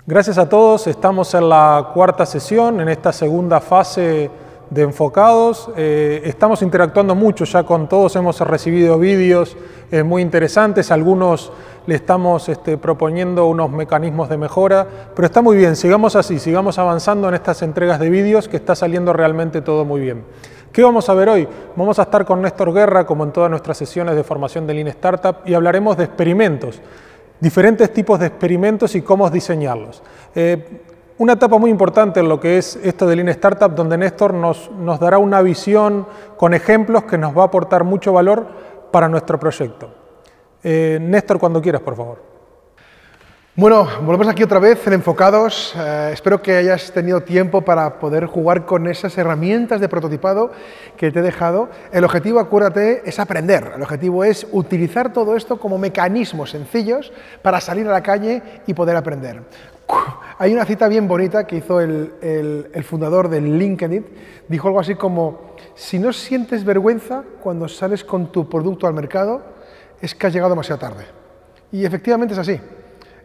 Gracias a todos, estamos en la cuarta sesión, en esta segunda fase de enfocados. Estamos interactuando mucho ya con todos, hemos recibido vídeos muy interesantes, algunos le estamos proponiendo unos mecanismos de mejora, pero está muy bien, sigamos así, sigamos avanzando en estas entregas de vídeos que está saliendo realmente todo muy bien. ¿Qué vamos a ver hoy? Vamos a estar con Néstor Guerra, como en todas nuestras sesiones de formación de Lean Startup, y hablaremos de experimentos. Diferentes tipos de experimentos y cómo diseñarlos. Una etapa muy importante en lo que es esto de Lean Startup, donde Néstor nos dará una visión con ejemplos que nos va a aportar mucho valor para nuestro proyecto. Néstor, cuando quieras, por favor. Bueno, volvemos aquí otra vez en Enfocados. Espero que hayas tenido tiempo para poder jugar con esas herramientas de prototipado que te he dejado. El objetivo, acuérdate, es aprender. El objetivo es utilizar todo esto como mecanismos sencillos para salir a la calle y poder aprender. Hay una cita bien bonita que hizo el fundador de LinkedIn. Dijo algo así como: si no sientes vergüenza cuando sales con tu producto al mercado, es que has llegado demasiado tarde. Y efectivamente es así.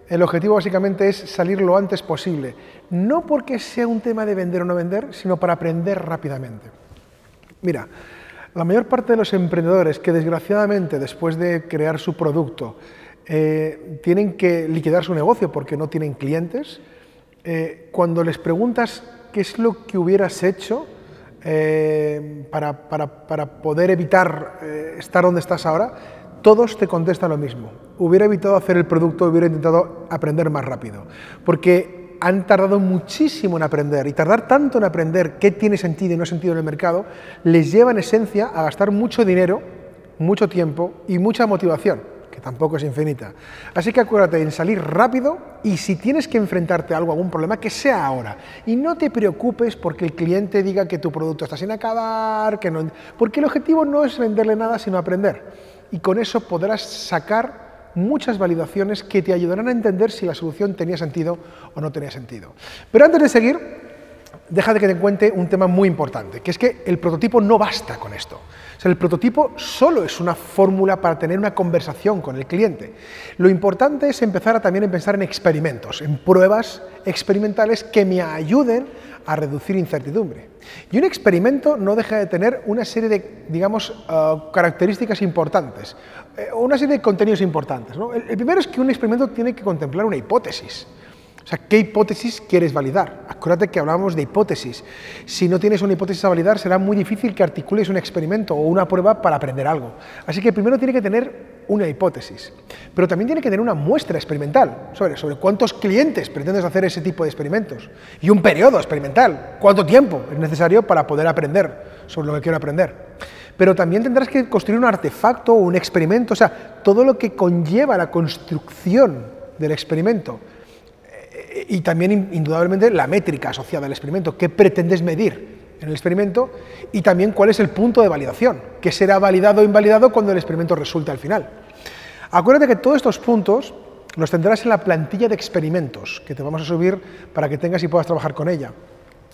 El objetivo básicamente es salir lo antes posible, no porque sea un tema de vender o no vender, sino para aprender rápidamente. Mira, la mayor parte de los emprendedores que desgraciadamente después de crear su producto tienen que liquidar su negocio porque no tienen clientes, cuando les preguntas qué es lo que hubieras hecho para poder evitar estar donde estás ahora, todos te contestan lo mismo. Hubiera evitado hacer el producto, hubiera intentado aprender más rápido. Porque han tardado muchísimo en aprender, y tardar tanto en aprender qué tiene sentido y no sentido en el mercado, les lleva en esencia a gastar mucho dinero, mucho tiempo y mucha motivación, que tampoco es infinita. Así que acuérdate en salir rápido, y si tienes que enfrentarte a algún problema, que sea ahora. Y no te preocupes porque el cliente diga que tu producto está sin acabar, porque el objetivo no es venderle nada, sino aprender. Y con eso podrás sacar muchas validaciones que te ayudarán a entender si la solución tenía sentido o no tenía sentido. Pero antes de seguir, déjame que te cuente un tema muy importante, que es que el prototipo no basta con esto. O sea, el prototipo solo es una fórmula para tener una conversación con el cliente. Lo importante es empezar a también pensar en experimentos, en pruebas experimentales que me ayuden a reducir incertidumbre. Y un experimento no deja de tener una serie de, digamos, características importantes, una serie de contenidos importantes, ¿no? El primero es que un experimento tiene que contemplar una hipótesis. O sea, ¿qué hipótesis quieres validar? Acuérdate que hablábamos de hipótesis. Si no tienes una hipótesis a validar, será muy difícil que articules un experimento o una prueba para aprender algo. Así que primero tiene que tener una hipótesis, pero también tiene que tener una muestra experimental sobre cuántos clientes pretendes hacer ese tipo de experimentos y un periodo experimental, cuánto tiempo es necesario para poder aprender sobre lo que quiero aprender. Pero también tendrás que construir un artefacto o un experimento, o sea, todo lo que conlleva la construcción del experimento. Y también, indudablemente, la métrica asociada al experimento, qué pretendes medir en el experimento, y también cuál es el punto de validación, qué será validado o invalidado cuando el experimento resulte al final. Acuérdate que todos estos puntos los tendrás en la plantilla de experimentos, que te vamos a subir para que tengas y puedas trabajar con ella.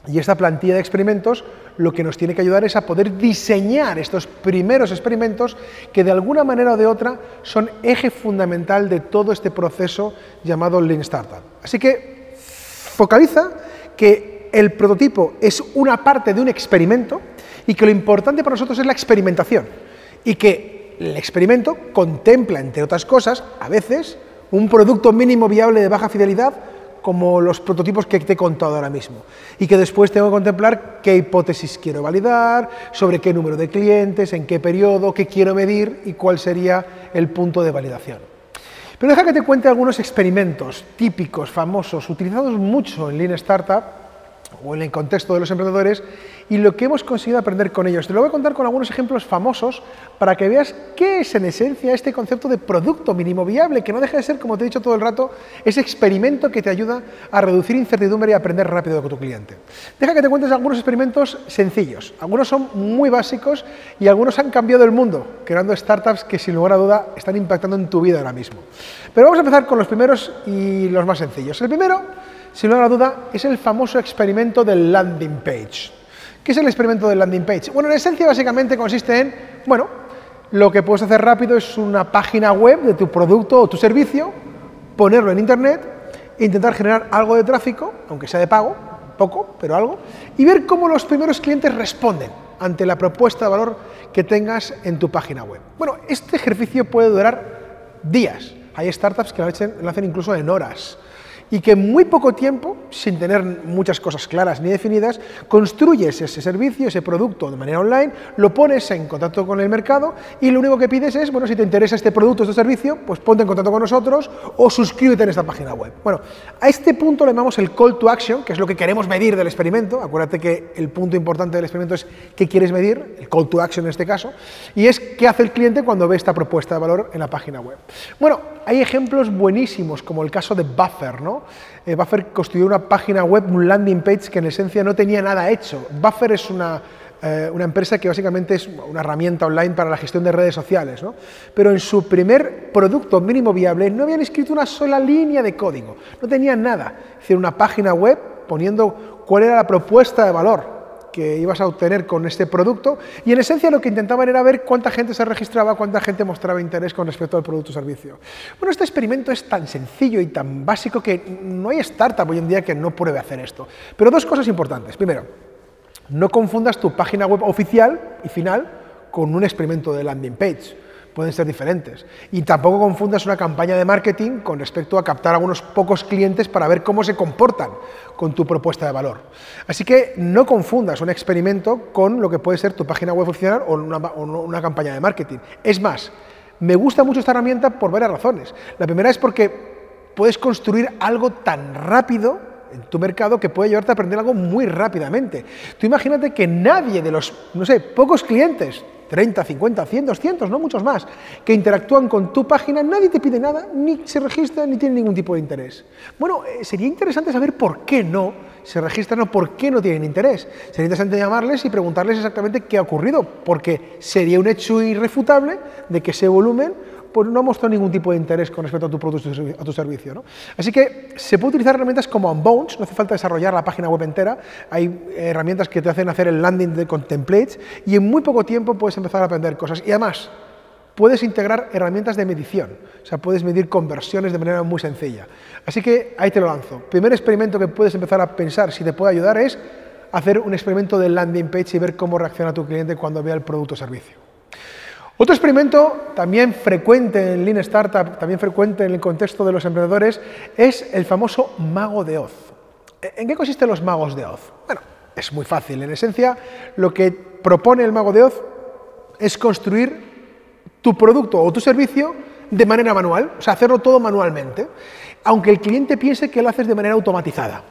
Y esta plantilla de experimentos lo que nos tiene que ayudar es a poder diseñar estos primeros experimentos que de alguna manera o de otra son eje fundamental de todo este proceso llamado Lean Startup. Así que focaliza que el prototipo es una parte de un experimento y que lo importante para nosotros es la experimentación y que el experimento contempla, entre otras cosas, a veces, un producto mínimo viable de baja fidelidad como los prototipos que te he contado ahora mismo, y que después tengo que contemplar qué hipótesis quiero validar, sobre qué número de clientes, en qué periodo, qué quiero medir y cuál sería el punto de validación. Pero deja que te cuente algunos experimentos típicos, famosos, utilizados mucho en Lean Startup o en el contexto de los emprendedores, y lo que hemos conseguido aprender con ellos. Te lo voy a contar con algunos ejemplos famosos para que veas qué es en esencia este concepto de producto mínimo viable, que no deja de ser, como te he dicho todo el rato, ese experimento que te ayuda a reducir incertidumbre y a aprender rápido con tu cliente. Deja que te cuentes algunos experimentos sencillos. Algunos son muy básicos y algunos han cambiado el mundo, creando startups que sin lugar a duda están impactando en tu vida ahora mismo. Pero vamos a empezar con los primeros y los más sencillos. El primero, sin lugar a duda, es el famoso experimento del landing page. ¿Qué es el experimento del landing page? Bueno, en esencia básicamente consiste en, bueno, lo que puedes hacer rápido es una página web de tu producto o tu servicio, ponerlo en internet intentar generar algo de tráfico, aunque sea de pago, poco, pero algo, y ver cómo los primeros clientes responden ante la propuesta de valor que tengas en tu página web. Bueno, este ejercicio puede durar días. Hay startups que lo hacen incluso en horas. Y que en muy poco tiempo, sin tener muchas cosas claras ni definidas, construyes ese servicio, ese producto de manera online, lo pones en contacto con el mercado y lo único que pides es, bueno, si te interesa este producto, este servicio, pues ponte en contacto con nosotros o suscríbete en esta página web. Bueno, a este punto le llamamos el call to action, que es lo que queremos medir del experimento. Acuérdate que el punto importante del experimento es qué quieres medir, el call to action en este caso, y es qué hace el cliente cuando ve esta propuesta de valor en la página web. Bueno, hay ejemplos buenísimos, como el caso de Buffer, ¿no? Buffer construyó una página web, un landing page que en esencia no tenía nada hecho. Buffer es una empresa que básicamente es una herramienta online para la gestión de redes sociales, ¿no? Pero en su primer producto mínimo viable no habían escrito una sola línea de código, no tenían nada. Hicieron una página web poniendo cuál era la propuesta de valor que ibas a obtener con este producto y en esencia lo que intentaban era ver cuánta gente se registraba, cuánta gente mostraba interés con respecto al producto o servicio. Bueno, este experimento es tan sencillo y tan básico que no hay startup hoy en día que no pruebe hacer esto. Pero dos cosas importantes. Primero, no confundas tu página web oficial y final con un experimento de landing page. Pueden ser diferentes. Y tampoco confundas una campaña de marketing con respecto a captar a unos pocos clientes para ver cómo se comportan con tu propuesta de valor. Así que no confundas un experimento con lo que puede ser tu página web oficial o una campaña de marketing. Es más, me gusta mucho esta herramienta por varias razones. La primera es porque puedes construir algo tan rápido en tu mercado que puede llevarte a aprender algo muy rápidamente. Tú imagínate que nadie de los, no sé, pocos clientes, 30, 50, 100, 200, no muchos más, que interactúan con tu página, nadie te pide nada, ni se registra, ni tiene ningún tipo de interés. Bueno, sería interesante saber por qué no se registran o por qué no tienen interés. Sería interesante llamarles y preguntarles exactamente qué ha ocurrido, porque sería un hecho irrefutable de que ese volumen pues no ha mostrado ningún tipo de interés con respecto a tu producto o a tu servicio, ¿no? Así que se puede utilizar herramientas como Unbounce, no hace falta desarrollar la página web entera, hay herramientas que te hacen hacer el landing con templates y en muy poco tiempo puedes empezar a aprender cosas. Y además, puedes integrar herramientas de medición, o sea, puedes medir conversiones de manera muy sencilla. Así que ahí te lo lanzo. Primer experimento que puedes empezar a pensar si te puede ayudar es hacer un experimento de landing page y ver cómo reacciona tu cliente cuando vea el producto o servicio. Otro experimento también frecuente en Lean Startup, también frecuente en el contexto de los emprendedores, es el famoso mago de Oz. ¿En qué consisten los magos de Oz? Bueno, es muy fácil. En esencia, lo que propone el mago de Oz es construir tu producto o tu servicio de manera manual, o sea, hacerlo todo manualmente, aunque el cliente piense que lo haces de manera automatizada.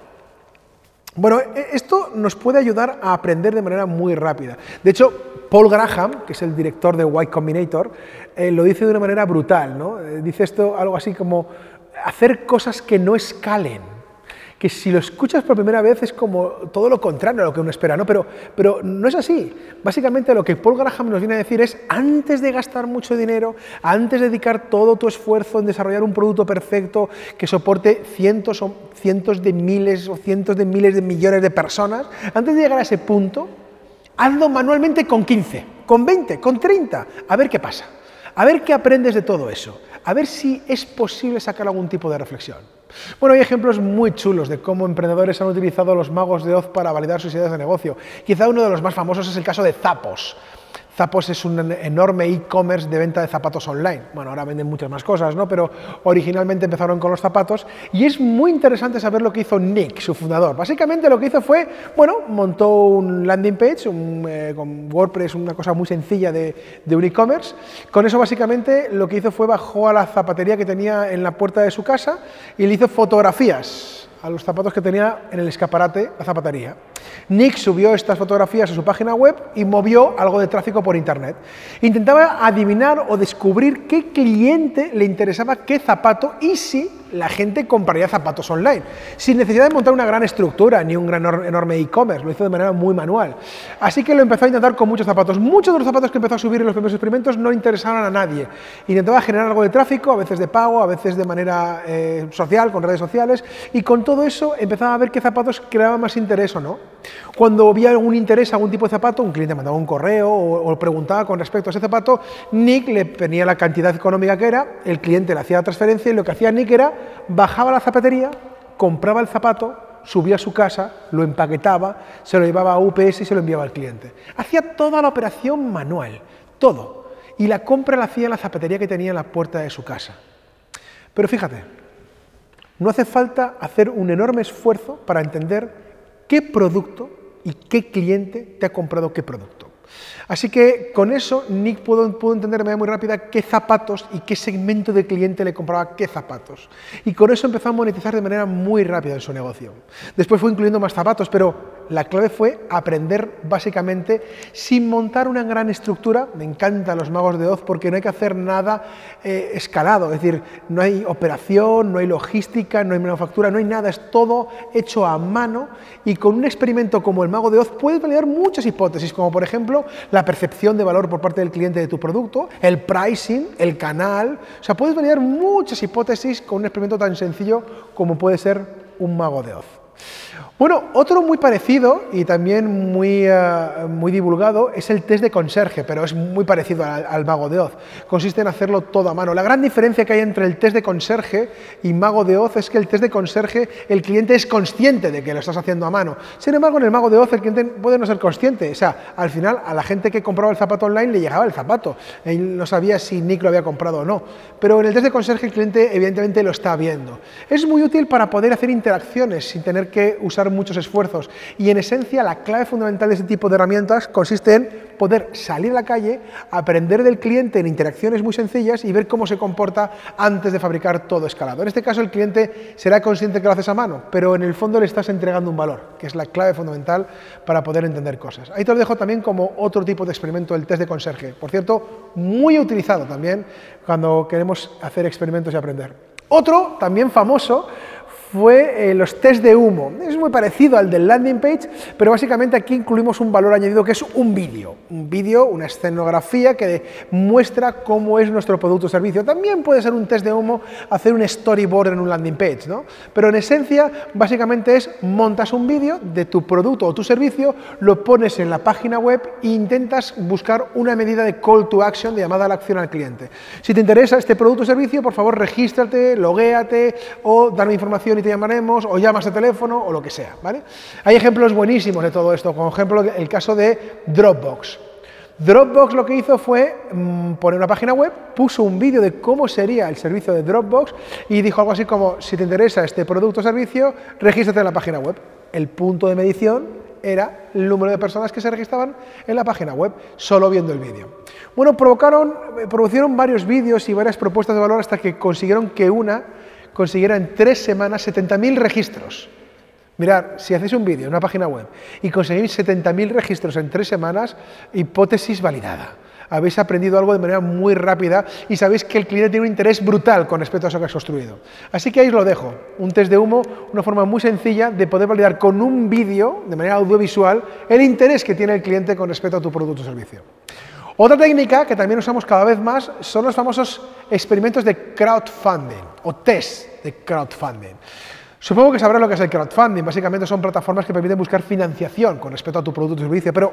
Bueno, esto nos puede ayudar a aprender de manera muy rápida. De hecho, Paul Graham, que es el director de Y Combinator, lo dice de una manera brutal, ¿no? Dice esto algo así como hacer cosas que no escalen. Que si lo escuchas por primera vez es como todo lo contrario a lo que uno espera, ¿no? Pero no es así. Básicamente lo que Paul Graham nos viene a decir es, antes de gastar mucho dinero, antes de dedicar todo tu esfuerzo en desarrollar un producto perfecto que soporte cientos de miles o cientos de miles de millones de personas, antes de llegar a ese punto, hazlo manualmente con 15, con 20, con 30, a ver qué pasa, a ver qué aprendes de todo eso, a ver si es posible sacar algún tipo de reflexión. Bueno, hay ejemplos muy chulos de cómo emprendedores han utilizado los magos de Oz para validar sus ideas de negocio. Quizá uno de los más famosos es el caso de Zappos. Zappos es un enorme e-commerce de venta de zapatos online. Bueno, ahora venden muchas más cosas, ¿no? Pero originalmente empezaron con los zapatos y es muy interesante saber lo que hizo Nick, su fundador. Básicamente lo que hizo fue, bueno, montó un landing page con WordPress, una cosa muy sencilla de un e-commerce. Con eso básicamente lo que hizo fue bajó a la zapatería que tenía en la puerta de su casa y le hizo fotografías a los zapatos que tenía en el escaparate la zapatería. Nick subió estas fotografías a su página web y movió algo de tráfico por internet. Intentaba adivinar o descubrir qué cliente le interesaba qué zapato y si la gente compraría zapatos online, sin necesidad de montar una gran estructura ni un gran enorme e-commerce, lo hizo de manera muy manual. Así que lo empezó a intentar con muchos zapatos. Muchos de los zapatos que empezó a subir en los primeros experimentos no interesaban a nadie. Intentaba generar algo de tráfico, a veces de pago, a veces de manera social, con redes sociales, y con todo eso empezaba a ver qué zapatos creaban más interés o no. Cuando había algún interés, algún tipo de zapato, un cliente mandaba un correo o preguntaba con respecto a ese zapato, Nick le ponía la cantidad económica que era, el cliente le hacía la transferencia y lo que hacía Nick era bajaba a la zapatería, compraba el zapato, subía a su casa, lo empaquetaba, se lo llevaba a UPS y se lo enviaba al cliente. Hacía toda la operación manual, todo. Y la compra la hacía en la zapatería que tenía en la puerta de su casa. Pero fíjate, no hace falta hacer un enorme esfuerzo para entender qué producto y qué cliente te ha comprado qué producto. Así que con eso Nick pudo entender de manera muy rápida qué zapatos y qué segmento de cliente le compraba qué zapatos. Y con eso empezó a monetizar de manera muy rápida en su negocio. Después fue incluyendo más zapatos, pero la clave fue aprender básicamente sin montar una gran estructura. Me encantan los magos de Oz porque no hay que hacer nada escalado, es decir, no hay operación, no hay logística, no hay manufactura, no hay nada, es todo hecho a mano y con un experimento como el mago de Oz puedes validar muchas hipótesis, como por ejemplo la percepción de valor por parte del cliente de tu producto, el pricing, el canal, o sea, puedes validar muchas hipótesis con un experimento tan sencillo como puede ser un mago de Oz. Bueno, otro muy parecido y también muy divulgado es el test de conserje, pero es muy parecido al mago de Oz. Consiste en hacerlo todo a mano. La gran diferencia que hay entre el test de conserje y mago de Oz es que el test de conserje el cliente es consciente de que lo estás haciendo a mano. Sin embargo, en el mago de Oz el cliente puede no ser consciente. O sea, al final a la gente que compraba el zapato online le llegaba el zapato. Él no sabía si Nick lo había comprado o no. Pero en el test de conserje el cliente evidentemente lo está viendo. Es muy útil para poder hacer interacciones sin tener que usar muchos esfuerzos y en esencia la clave fundamental de este tipo de herramientas consiste en poder salir a la calle, aprender del cliente en interacciones muy sencillas y ver cómo se comporta antes de fabricar todo escalado. En este caso el cliente será consciente que lo haces a mano, pero en el fondo le estás entregando un valor, que es la clave fundamental para poder entender cosas. Ahí te lo dejo también como otro tipo de experimento, el test de conserje. Por cierto, muy utilizado también cuando queremos hacer experimentos y aprender. Otro, también famoso, fue los test de humo. Es muy parecido al del landing page, pero básicamente aquí incluimos un valor añadido que es un vídeo. Un vídeo, una escenografía que muestra cómo es nuestro producto o servicio. También puede ser un test de humo, hacer un storyboard en un landing page, ¿no? Pero en esencia, básicamente es montas un vídeo de tu producto o tu servicio, lo pones en la página web e intentas buscar una medida de call to action, de llamada a la acción al cliente. Si te interesa este producto o servicio, por favor, regístrate, loguéate o dame información y te llamaremos, o llamas a teléfono, o lo que sea, ¿vale? Hay ejemplos buenísimos de todo esto, como ejemplo el caso de Dropbox. Dropbox lo que hizo fue poner una página web, puso un vídeo de cómo sería el servicio de Dropbox y dijo algo así como, si te interesa este producto o servicio, regístrate en la página web. El punto de medición era el número de personas que se registraban en la página web, solo viendo el vídeo. Bueno, produjeron varios vídeos y varias propuestas de valor hasta que consiguieron que consiguiera en 3 semanas 70.000 registros. Mirad, si hacéis un vídeo en una página web y conseguís 70.000 registros en 3 semanas, hipótesis validada. Habéis aprendido algo de manera muy rápida y sabéis que el cliente tiene un interés brutal con respecto a eso que has construido. Así que ahí os lo dejo, un test de humo, una forma muy sencilla de poder validar con un vídeo, de manera audiovisual, el interés que tiene el cliente con respecto a tu producto o servicio. Otra técnica que también usamos cada vez más son los famosos experimentos de crowdfunding o test de crowdfunding. Supongo que sabrás lo que es el crowdfunding. Básicamente son plataformas que permiten buscar financiación con respecto a tu producto o servicio, pero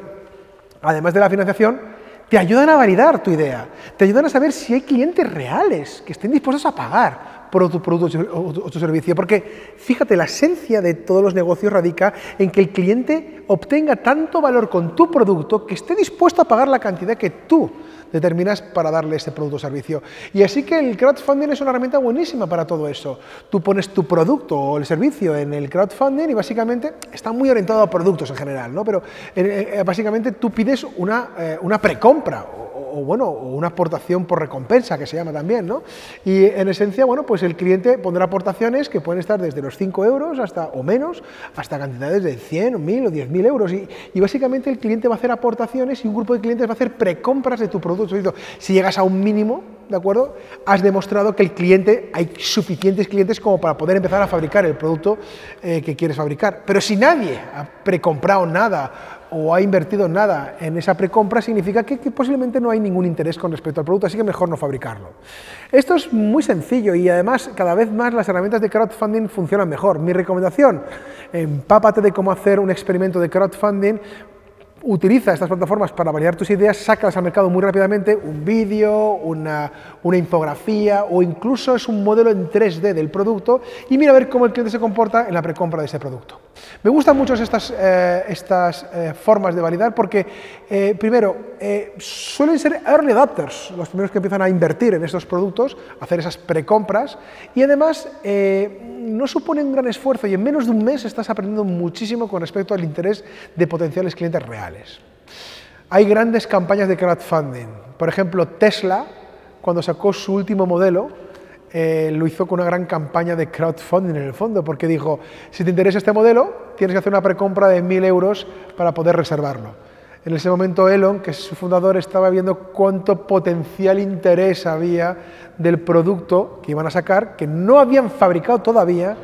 además de la financiación, te ayudan a validar tu idea, te ayudan a saber si hay clientes reales que estén dispuestos a pagar por tu producto o tu servicio, porque fíjate, la esencia de todos los negocios radica en que el cliente obtenga tanto valor con tu producto que esté dispuesto a pagar la cantidad que tú determinas para darle ese producto o servicio. Y así que el crowdfunding es una herramienta buenísima para todo eso. Tú pones tu producto o el servicio en el crowdfunding y básicamente está muy orientado a productos en general, ¿no? Pero básicamente tú pides una precompra o una aportación por recompensa, que se llama también, ¿no? Y en esencia, bueno, pues el cliente pondrá aportaciones que pueden estar desde los 5 euros o menos, hasta cantidades de 100, 1.000 o 10.000 euros. Y básicamente el cliente va a hacer aportaciones y un grupo de clientes va a hacer precompras de tu producto. Si llegas a un mínimo, ¿de acuerdo?, has demostrado que hay suficientes clientes como para poder empezar a fabricar el producto que quieres fabricar. Pero si nadie ha precomprado nada o ha invertido nada en esa precompra, significa que posiblemente no hay ningún interés con respecto al producto, así que mejor no fabricarlo. Esto es muy sencillo y además cada vez más las herramientas de crowdfunding funcionan mejor. Mi recomendación, empápate de cómo hacer un experimento de crowdfunding, utiliza estas plataformas para validar tus ideas, sácalas al mercado muy rápidamente, un vídeo, una infografía o incluso es un modelo en 3D del producto y mira a ver cómo el cliente se comporta en la precompra de ese producto. Me gustan mucho estas formas de validar porque, primero, suelen ser early adopters, los primeros que empiezan a invertir en estos productos, hacer esas precompras y además no supone un gran esfuerzo y en menos de un mes estás aprendiendo muchísimo con respecto al interés de potenciales clientes reales. Hay grandes campañas de crowdfunding. Por ejemplo, Tesla, cuando sacó su último modelo, lo hizo con una gran campaña de crowdfunding en el fondo, porque dijo, si te interesa este modelo, tienes que hacer una precompra de 1.000 euros para poder reservarlo. En ese momento Elon, que es su fundador, estaba viendo cuánto potencial interés había del producto que iban a sacar, que no habían fabricado todavía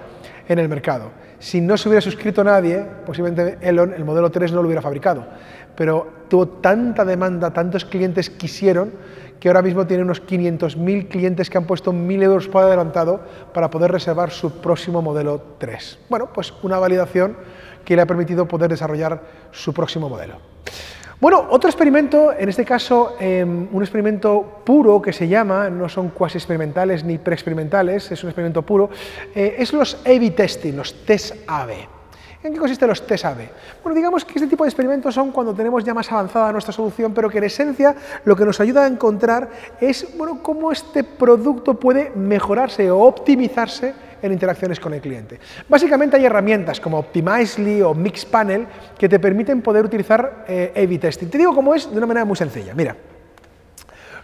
en el mercado. Si no se hubiera suscrito nadie, posiblemente Elon, el modelo 3, no lo hubiera fabricado. Pero tuvo tanta demanda, tantos clientes quisieron, que ahora mismo tiene unos 500.000 clientes que han puesto 1.000 euros por adelantado para poder reservar su próximo modelo 3. Bueno, pues una validación que le ha permitido poder desarrollar su próximo modelo. Bueno, otro experimento, en este caso un experimento puro que se llama, no son cuasi experimentales ni preexperimentales, es un experimento puro, es los A/B testing, los test A/B. ¿En qué consisten los test A/B? Bueno, digamos que este tipo de experimentos son cuando tenemos ya más avanzada nuestra solución, pero que en esencia lo que nos ayuda a encontrar es, bueno, cómo este producto puede mejorarse o optimizarse en interacciones con el cliente. Básicamente hay herramientas como Optimizely o Mixpanel que te permiten poder utilizar A/B testing. Te digo cómo es de una manera muy sencilla. Mira,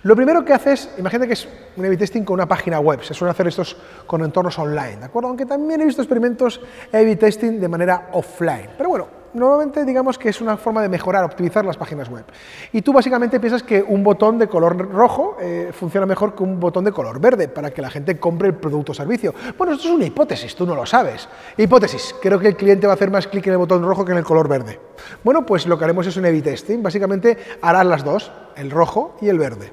lo primero que haces, imagínate que es un A/B testing con una página web, se suelen hacer estos con entornos online, ¿de acuerdo? Aunque también he visto experimentos A/B testing de manera offline, pero bueno, normalmente digamos que es una forma de mejorar, optimizar las páginas web. Y tú básicamente piensas que un botón de color rojo funciona mejor que un botón de color verde para que la gente compre el producto o servicio. Bueno, esto es una hipótesis, tú no lo sabes. Hipótesis, creo que el cliente va a hacer más clic en el botón rojo que en el color verde. Bueno, pues lo que haremos es un A/B testing, básicamente harás las dos, el rojo y el verde.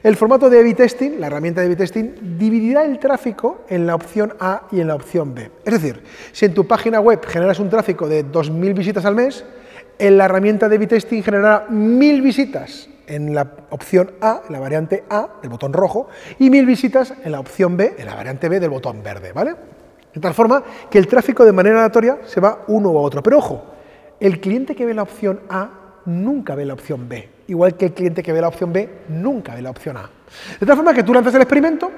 El formato de A/B testing, la herramienta de A/B testing, dividirá el tráfico en la opción A y en la opción B. Es decir, si en tu página web generas un tráfico de 2.000 visitas al mes, en la herramienta de A/B testing generará 1.000 visitas en la opción A, en la variante A, del botón rojo, y 1.000 visitas en la opción B, en la variante B, del botón verde, ¿vale? De tal forma que el tráfico de manera aleatoria se va uno u otro. Pero ojo, el cliente que ve la opción A nunca ve la opción B, igual que el cliente que ve la opción B nunca ve la opción A. De tal forma que tú lanzas el experimento,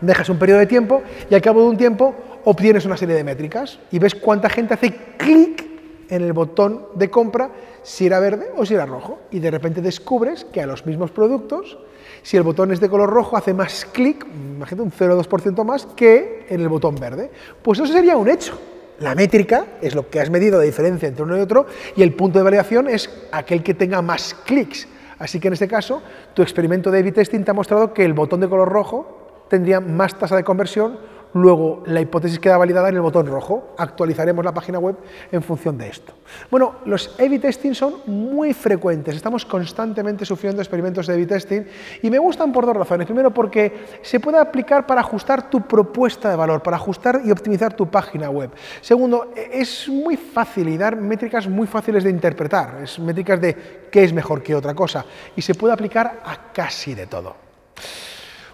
dejas un periodo de tiempo y al cabo de un tiempo obtienes una serie de métricas y ves cuánta gente hace clic en el botón de compra, si era verde o si era rojo. Y de repente descubres que a los mismos productos, si el botón es de color rojo, hace más clic, imagínate un 0,2% más que en el botón verde. Pues eso sería un hecho. La métrica es lo que has medido de diferencia entre uno y otro y el punto de validación es aquel que tenga más clics. Así que en este caso, tu experimento de A/B testing te ha mostrado que el botón de color rojo tendría más tasa de conversión, luego la hipótesis queda validada en el botón rojo. Actualizaremos la página web en función de esto. Bueno, los A/B testing son muy frecuentes, estamos constantemente sufriendo experimentos de A/B testing y me gustan por dos razones. Primero, porque se puede aplicar para ajustar tu propuesta de valor, para ajustar y optimizar tu página web. Segundo, es muy fácil y dar métricas muy fáciles de interpretar, es métricas de qué es mejor que otra cosa y se puede aplicar a casi de todo.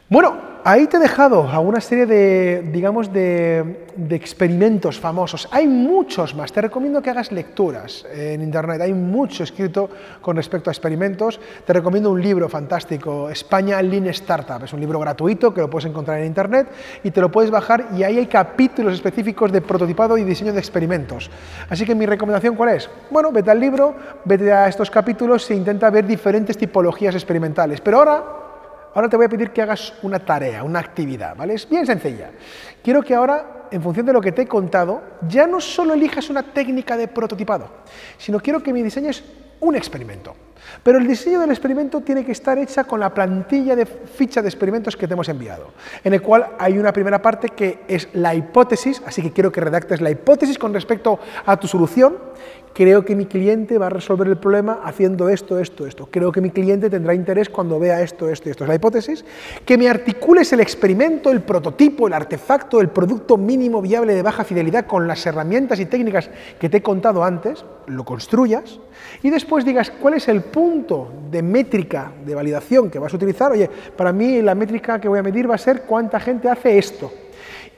Bueno, ahí te he dejado a una serie de, digamos, de experimentos famosos. Hay muchos más. Te recomiendo que hagas lecturas en Internet. Hay mucho escrito con respecto a experimentos. Te recomiendo un libro fantástico, España Lean Startup. Es un libro gratuito que lo puedes encontrar en Internet y te lo puedes bajar y ahí hay capítulos específicos de prototipado y diseño de experimentos. Así que mi recomendación, ¿cuál es? Bueno, vete al libro, vete a estos capítulos e intenta ver diferentes tipologías experimentales. Pero ahora te voy a pedir que hagas una tarea, una actividad, ¿vale? Es bien sencilla. Quiero que ahora, en función de lo que te he contado, ya no solo elijas una técnica de prototipado, sino quiero que me diseñes un experimento. Pero el diseño del experimento tiene que estar hecha con la plantilla de ficha de experimentos que te hemos enviado, en el cual hay una primera parte que es la hipótesis, así que quiero que redactes la hipótesis con respecto a tu solución. Creo que mi cliente va a resolver el problema haciendo esto, esto, esto. Creo que mi cliente tendrá interés cuando vea esto, esto y esto. Es la hipótesis. Que me articules el experimento, el prototipo, el artefacto, el producto mínimo viable de baja fidelidad con las herramientas y técnicas que te he contado antes, lo construyas y después digas cuál es el punto de métrica de validación que vas a utilizar. Oye, para mí la métrica que voy a medir va a ser cuánta gente hace esto.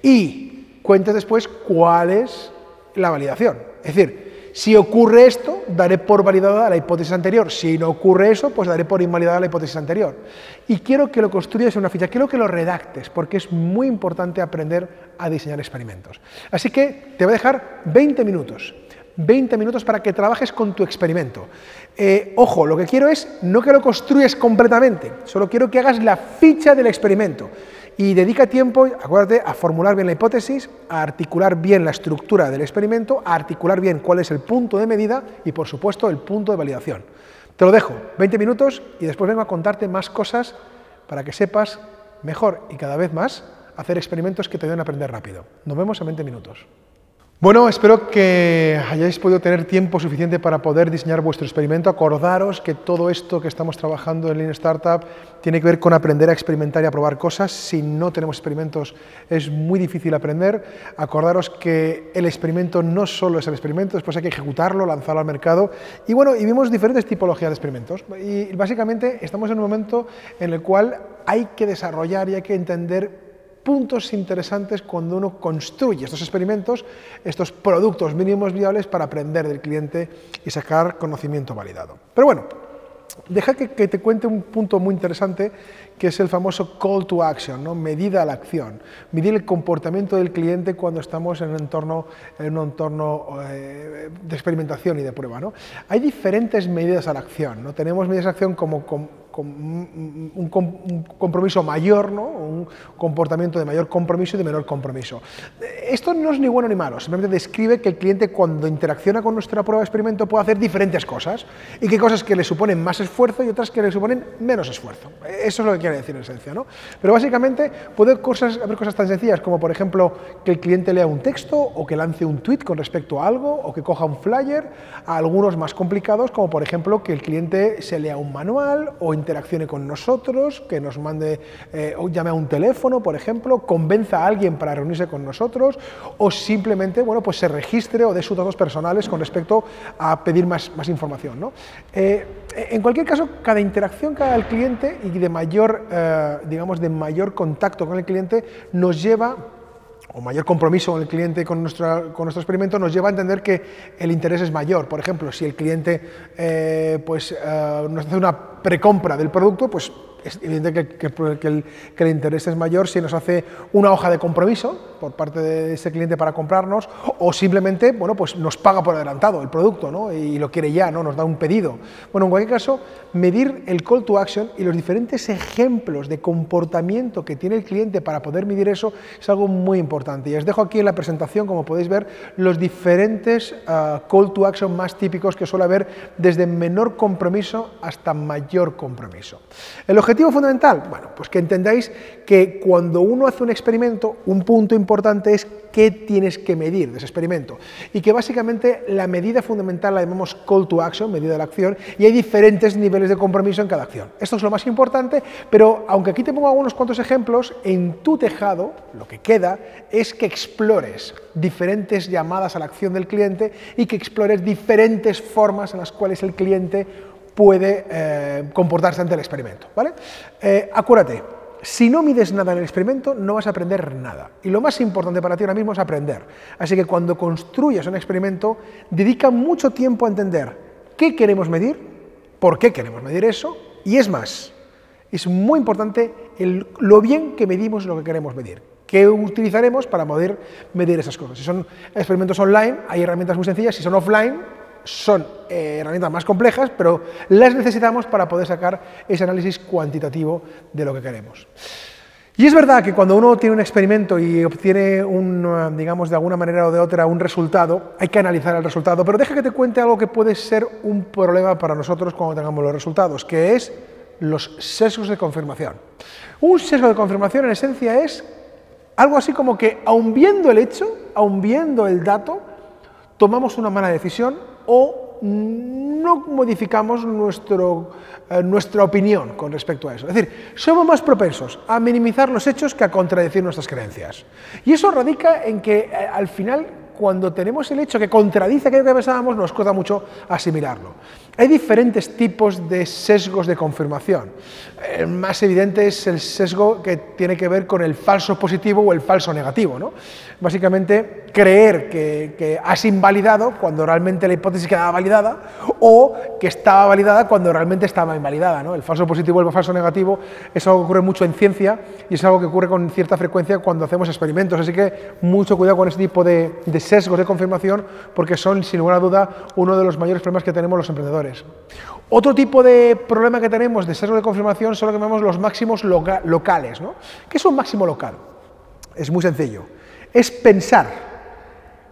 Y cuentes después cuál es la validación. Es decir, si ocurre esto, daré por validada la hipótesis anterior. Si no ocurre eso, pues daré por invalidada la hipótesis anterior. Y quiero que lo construyas en una ficha, quiero que lo redactes, porque es muy importante aprender a diseñar experimentos. Así que te voy a dejar 20 minutos. 20 minutos para que trabajes con tu experimento. Ojo, lo que quiero es no que lo construyas completamente, solo quiero que hagas la ficha del experimento. Y dedica tiempo, acuérdate, a formular bien la hipótesis, a articular bien la estructura del experimento, a articular bien cuál es el punto de medida y, por supuesto, el punto de validación. Te lo dejo, 20 minutos, y después vengo a contarte más cosas para que sepas mejor y cada vez más hacer experimentos que te ayuden a aprender rápido. Nos vemos en 20 minutos. Bueno, espero que hayáis podido tener tiempo suficiente para poder diseñar vuestro experimento. Acordaros que todo esto que estamos trabajando en Lean Startup tiene que ver con aprender a experimentar y a probar cosas. Si no tenemos experimentos es muy difícil aprender. Acordaros que el experimento no solo es el experimento, después hay que ejecutarlo, lanzarlo al mercado. Y bueno, y vimos diferentes tipologías de experimentos. Y básicamente estamos en un momento en el cual hay que desarrollar y hay que entender puntos interesantes cuando uno construye estos experimentos, estos productos mínimos viables para aprender del cliente y sacar conocimiento validado. Pero bueno, deja que te cuente un punto muy interesante, que es el famoso call to action, ¿no? Medida a la acción, medir el comportamiento del cliente cuando estamos en un entorno de experimentación y de prueba, ¿no? Hay diferentes medidas a la acción, ¿no? Tenemos medidas a la acción como un compromiso mayor, ¿no? Un comportamiento de mayor compromiso y de menor compromiso. Esto no es ni bueno ni malo, simplemente describe que el cliente cuando interacciona con nuestra prueba de experimento puede hacer diferentes cosas y que hay cosas que le suponen más esfuerzo y otras que le suponen menos esfuerzo. Eso es lo que quiere decir en esencia, ¿no? Pero básicamente puede haber cosas tan sencillas como, por ejemplo, que el cliente lea un texto o que lance un tweet con respecto a algo o que coja un flyer, a algunos más complicados como, por ejemplo, que el cliente se lea un manual o interaccione con nosotros, que nos mande o llame a un teléfono, por ejemplo, convenza a alguien para reunirse con nosotros o simplemente, bueno, pues se registre o dé sus datos personales con respecto a pedir más información, ¿no? En cualquier caso, cada interacción que haga el cliente y de mayor, digamos, de mayor contacto con el cliente nos lleva, o mayor compromiso con el cliente, con nuestro experimento, nos lleva a entender que el interés es mayor. Por ejemplo, si el cliente nos hace una precompra del producto, pues es evidente que el interés es mayor si nos hace una hoja de compromiso por parte de ese cliente para comprarnos, o simplemente, bueno, pues nos paga por adelantado el producto, ¿no? Y lo quiere ya, ¿no? Nos da un pedido. Bueno, en cualquier caso, medir el call to action y los diferentes ejemplos de comportamiento que tiene el cliente para poder medir eso es algo muy importante. Y os dejo aquí en la presentación, como podéis ver, los diferentes call to action más típicos que suele haber desde menor compromiso hasta mayor compromiso. El objetivo fundamental, bueno, pues que entendáis que cuando uno hace un experimento, un punto importante es qué tienes que medir de ese experimento y que básicamente la medida fundamental la llamamos call to action, medida de la acción, y hay diferentes niveles de compromiso en cada acción. Esto es lo más importante, pero aunque aquí te pongo unos cuantos ejemplos, en tu tejado lo que queda es que explores diferentes llamadas a la acción del cliente y que explores diferentes formas en las cuales el cliente puede comportarse ante el experimento, ¿vale? Acuérdate, si no mides nada en el experimento, no vas a aprender nada. Y lo más importante para ti ahora mismo es aprender. Así que cuando construyas un experimento, dedica mucho tiempo a entender qué queremos medir, por qué queremos medir eso, y es más, es muy importante lo bien que medimos lo que queremos medir. ¿Qué utilizaremos para poder medir esas cosas? Si son experimentos online, hay herramientas muy sencillas. Si son offline, son herramientas más complejas, pero las necesitamos para poder sacar ese análisis cuantitativo de lo que queremos. Y es verdad que cuando uno tiene un experimento y obtiene digamos, de alguna manera o de otra un resultado, hay que analizar el resultado, pero deja que te cuente algo que puede ser un problema para nosotros cuando tengamos los resultados, que es los sesgos de confirmación. Un sesgo de confirmación, en esencia, es algo así como que, aun viendo el hecho, aun viendo el dato, tomamos una mala decisión o no modificamos nuestra opinión con respecto a eso. Es decir, somos más propensos a minimizar los hechos que a contradecir nuestras creencias. Y eso radica en que, al final, cuando tenemos el hecho que contradice aquello que pensábamos, nos cuesta mucho asimilarlo. Hay diferentes tipos de sesgos de confirmación. El más evidente es el sesgo que tiene que ver con el falso positivo o el falso negativo, ¿no? Básicamente, creer que has invalidado cuando realmente la hipótesis quedaba validada, o que estaba validada cuando realmente estaba invalidada, ¿no? El falso positivo o el falso negativo es algo que ocurre mucho en ciencia y es algo que ocurre con cierta frecuencia cuando hacemos experimentos. Así que mucho cuidado con este tipo de sesgos de confirmación, porque son, sin lugar a duda, uno de los mayores problemas que tenemos los emprendedores. Otro tipo de problema que tenemos de sesgo de confirmación son lo que llamamos los máximos locales, ¿no? ¿Qué es un máximo local? Es muy sencillo. Es pensar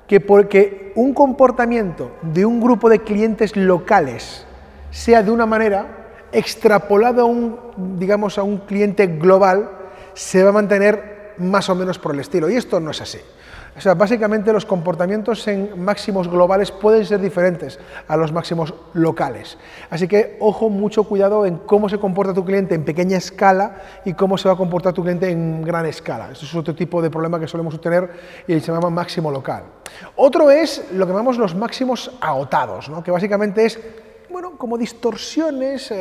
que porque un comportamiento de un grupo de clientes locales sea de una manera, extrapolado digamos, a un cliente global, se va a mantener más o menos por el estilo. Y esto no es así. O sea, básicamente los comportamientos en máximos globales pueden ser diferentes a los máximos locales. Así que, ojo, mucho cuidado en cómo se comporta tu cliente en pequeña escala y cómo se va a comportar tu cliente en gran escala. Eso es otro tipo de problema que solemos tener y se llama máximo local. Otro es lo que llamamos los máximos agotados, ¿no? Que básicamente es, bueno, como distorsiones,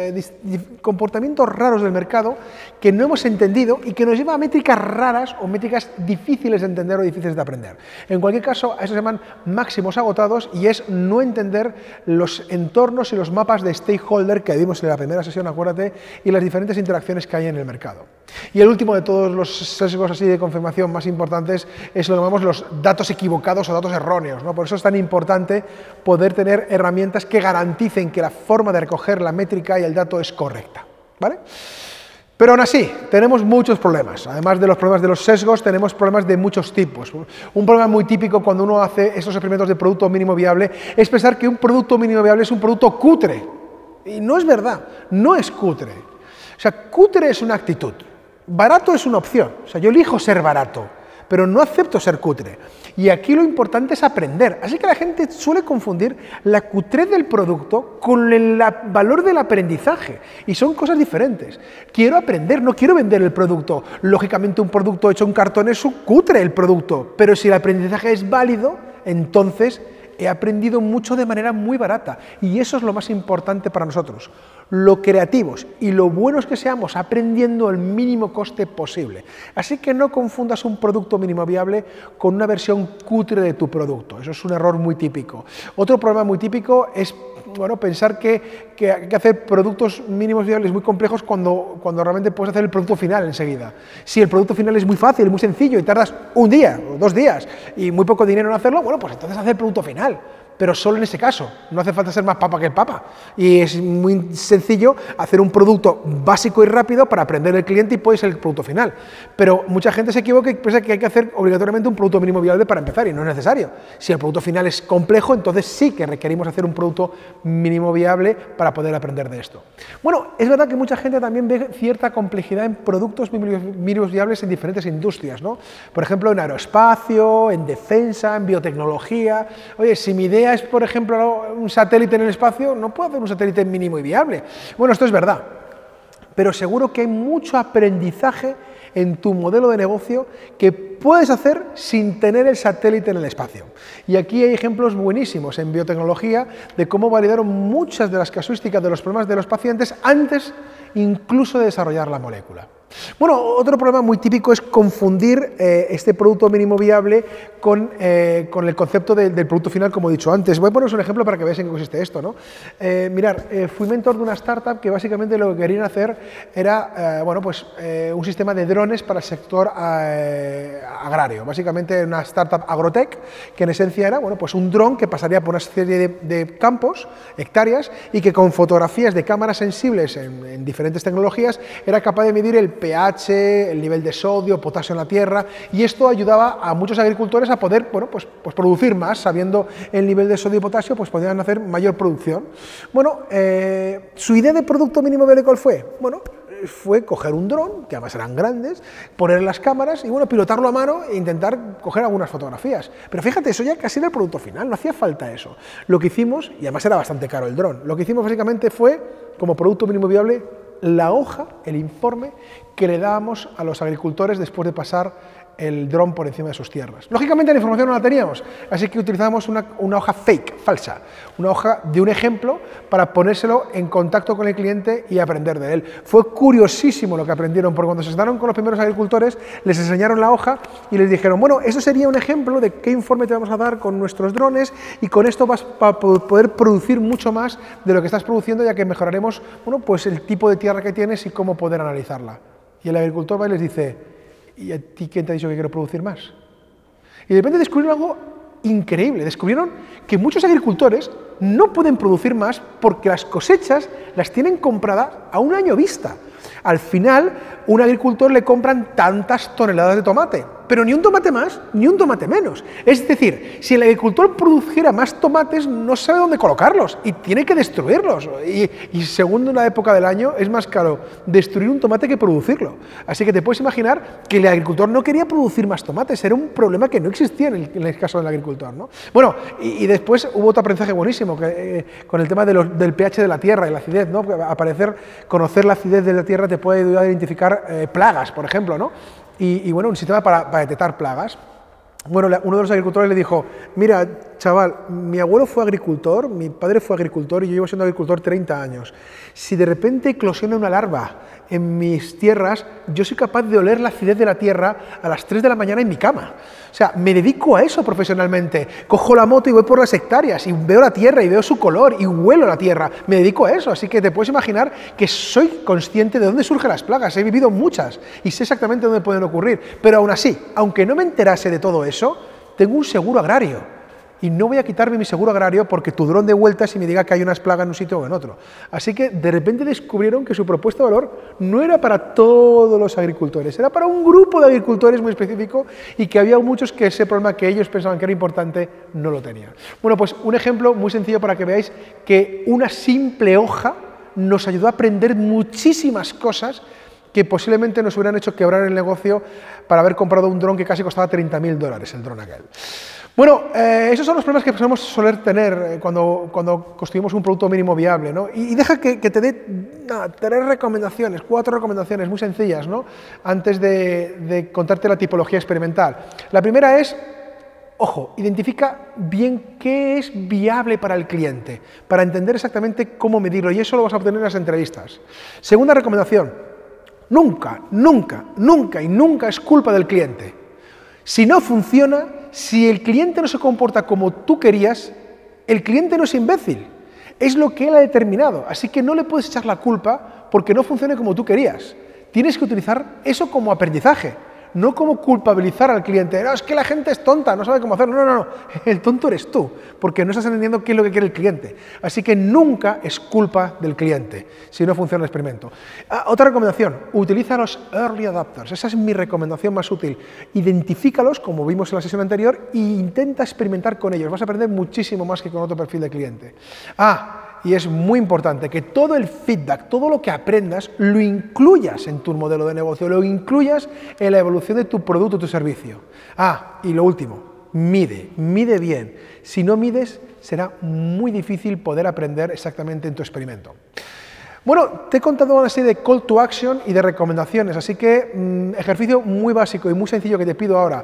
comportamientos raros del mercado que no hemos entendido y que nos lleva a métricas raras o métricas difíciles de entender o difíciles de aprender. En cualquier caso, a eso se llaman máximos agotados y es no entender los entornos y los mapas de stakeholder que vimos en la primera sesión, acuérdate, y las diferentes interacciones que hay en el mercado. Y el último de todos los sesgos así de confirmación más importantes es lo que llamamos los datos equivocados o datos erróneos, ¿no? Por eso es tan importante poder tener herramientas que garanticen que la forma de recoger la métrica y el dato es correcta, ¿vale? Pero aún así, tenemos muchos problemas. Además de los problemas de los sesgos, tenemos problemas de muchos tipos. Un problema muy típico cuando uno hace estos experimentos de producto mínimo viable es pensar que un producto mínimo viable es un producto cutre. Y no es verdad, no es cutre. O sea, cutre es una actitud. Barato es una opción. O sea, yo elijo ser barato, pero no acepto ser cutre. Y aquí lo importante es aprender. Así que la gente suele confundir la cutrez del producto con el valor del aprendizaje. Y son cosas diferentes. Quiero aprender, no quiero vender el producto. Lógicamente un producto hecho en cartón es un cutre el producto. Pero si el aprendizaje es válido, entonces he aprendido mucho de manera muy barata. Y eso es lo más importante para nosotros. Lo creativos y lo buenos que seamos aprendiendo el mínimo coste posible. Así que no confundas un producto mínimo viable con una versión cutre de tu producto. Eso es un error muy típico. Otro problema muy típico es, bueno, pensar que hay que hacer productos mínimos viables muy complejos cuando realmente puedes hacer el producto final enseguida. Si el producto final es muy fácil, muy sencillo y tardas un día o 2 días y muy poco dinero en hacerlo, bueno, pues entonces haz el producto final. Pero solo en ese caso, no hace falta ser más papa que el papa. Y es muy sencillo hacer un producto básico y rápido para aprender el cliente y puede ser el producto final. Pero mucha gente se equivoca y piensa que hay que hacer obligatoriamente un producto mínimo viable para empezar, y no es necesario. Si el producto final es complejo, entonces sí que requerimos hacer un producto mínimo viable para poder aprender de esto. Bueno, es verdad que mucha gente también ve cierta complejidad en productos mínimos viables en diferentes industrias, ¿no? Por ejemplo, en aeroespacio, en defensa, en biotecnología. Oye, si mi idea es, por ejemplo, un satélite en el espacio, no puedo hacer un satélite mínimo y viable. Bueno, esto es verdad, pero seguro que hay mucho aprendizaje en tu modelo de negocio que puedes hacer sin tener el satélite en el espacio. Y aquí hay ejemplos buenísimos en biotecnología de cómo validaron muchas de las casuísticas de los problemas de los pacientes antes incluso de desarrollar la molécula. Bueno, otro problema muy típico es confundir este producto mínimo viable con el concepto del producto final, como he dicho antes. Voy a poneros un ejemplo para que veáis en qué consiste esto, ¿no? Mirad, fui mentor de una startup que básicamente lo que querían hacer era un sistema de drones para el sector agrario. Básicamente una startup agrotech que en esencia era un dron que pasaría por una serie de campos, hectáreas, y que con fotografías de cámaras sensibles en diferentes tecnologías era capaz de medir el pH, el nivel de sodio, potasio en la tierra, y esto ayudaba a muchos agricultores a poder, bueno, pues producir más, sabiendo el nivel de sodio y potasio, pues podían hacer mayor producción. Bueno, ¿su idea de producto mínimo viable cuál fue? Bueno, fue coger un dron, que además eran grandes, poner las cámaras y bueno, pilotarlo a mano e intentar coger algunas fotografías. Pero fíjate, eso ya casi era el producto final, no hacía falta eso. Lo que hicimos, y además era bastante caro el dron, lo que hicimos básicamente fue, como producto mínimo viable, la hoja, el informe que le dábamos a los agricultores después de pasar el dron por encima de sus tierras. Lógicamente la información no la teníamos, así que utilizábamos una hoja fake, falsa, una hoja de un ejemplo para ponérselo en contacto con el cliente y aprender de él. Fue curiosísimo lo que aprendieron, porque cuando se sentaron con los primeros agricultores, les enseñaron la hoja y les dijeron, bueno, eso sería un ejemplo de qué informe te vamos a dar con nuestros drones y con esto vas a poder producir mucho más de lo que estás produciendo, ya que mejoraremos, bueno, pues el tipo de tierra que tienes y cómo poder analizarla. Y el agricultor va y les dice, ¿y a ti quién te ha dicho que quiero producir más? Y de repente descubrieron algo increíble. Descubrieron que muchos agricultores no pueden producir más porque las cosechas las tienen compradas a un año vista. Al final, un agricultor le compran tantas toneladas de tomate, pero ni un tomate más, ni un tomate menos. Es decir, si el agricultor produjera más tomates, no sabe dónde colocarlos y tiene que destruirlos. Y según una época del año, es más caro destruir un tomate que producirlo. Así que te puedes imaginar que el agricultor no quería producir más tomates, era un problema que no existía en el caso del agricultor, ¿no? Bueno, y después hubo otro aprendizaje buenísimo, que, con el tema del pH de la tierra y la acidez, ¿no? Conocer la acidez de la tierra te puede ayudar a identificar plagas, por ejemplo, ¿no? Y bueno, un sistema para detectar plagas. Bueno, uno de los agricultores le dijo, mira, chaval, mi abuelo fue agricultor, mi padre fue agricultor y yo llevo siendo agricultor 30 años. Si de repente eclosiona una larva en mis tierras, yo soy capaz de oler la acidez de la tierra a las 3 de la mañana en mi cama. O sea, me dedico a eso profesionalmente. Cojo la moto y voy por las hectáreas y veo la tierra y veo su color y huelo la tierra. Me dedico a eso, así que te puedes imaginar que soy consciente de dónde surgen las plagas. He vivido muchas y sé exactamente dónde pueden ocurrir. Pero aún así, aunque no me enterase de todo eso, tengo un seguro agrario. Y no voy a quitarme mi seguro agrario porque tu dron de vueltas y me diga que hay unas plagas en un sitio o en otro. Así que de repente descubrieron que su propuesta de valor no era para todos los agricultores, era para un grupo de agricultores muy específico y que había muchos que ese problema que ellos pensaban que era importante no lo tenían. Bueno, pues un ejemplo muy sencillo para que veáis que una simple hoja nos ayudó a aprender muchísimas cosas que posiblemente nos hubieran hecho quebrar el negocio para haber comprado un dron que casi costaba $30.000, el dron aquel. Bueno, esos son los problemas que podemos soler tener cuando construimos un producto mínimo viable, ¿no? Y deja que te dé 3 recomendaciones, 4 recomendaciones muy sencillas, ¿no? Antes de contarte la tipología experimental. La primera es, ojo, identifica bien qué es viable para el cliente, para entender exactamente cómo medirlo, y eso lo vas a obtener en las entrevistas. Segunda recomendación, nunca, nunca, nunca y nunca es culpa del cliente. Si no funciona, si el cliente no se comporta como tú querías, el cliente no es imbécil, es lo que él ha determinado, así que no le puedes echar la culpa porque no funcione como tú querías. Tienes que utilizar eso como aprendizaje, no como culpabilizar al cliente. No, es que la gente es tonta, no sabe cómo hacerlo. No, no, no, el tonto eres tú, porque no estás entendiendo qué es lo que quiere el cliente. Así que nunca es culpa del cliente si no funciona el experimento. Otra recomendación, utiliza los early adopters. Esa es mi recomendación más útil. Identifícalos, como vimos en la sesión anterior, e intenta experimentar con ellos. Vas a aprender muchísimo más que con otro perfil de cliente. Y es muy importante que todo el feedback, todo lo que aprendas, lo incluyas en tu modelo de negocio, lo incluyas en la evolución de tu producto o tu servicio. Y lo último, mide bien. Si no mides, será muy difícil poder aprender exactamente en tu experimento. Bueno, te he contado una serie de call to action y de recomendaciones, así que ejercicio muy básico y muy sencillo que te pido ahora.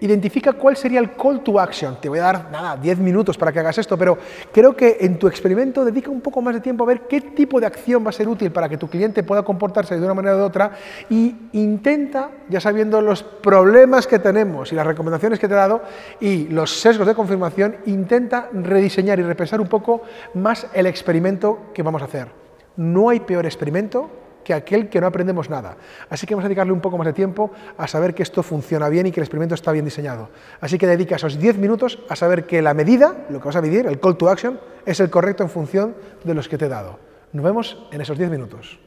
Identifica cuál sería el call to action. Te voy a dar, 10 minutos para que hagas esto, pero creo que en tu experimento dedica un poco más de tiempo a ver qué tipo de acción va a ser útil para que tu cliente pueda comportarse de una manera o de otra y intenta, ya sabiendo los problemas que tenemos y las recomendaciones que te he dado y los sesgos de confirmación, intenta rediseñar y repensar un poco más el experimento que vamos a hacer. No hay peor experimento que aquel que no aprendemos nada. Así que vamos a dedicarle un poco más de tiempo a saber que esto funciona bien y que el experimento está bien diseñado. Así que dedica esos 10 minutos a saber que la medida, lo que vas a medir, el call to action, es el correcto en función de los que te he dado. Nos vemos en esos 10 minutos.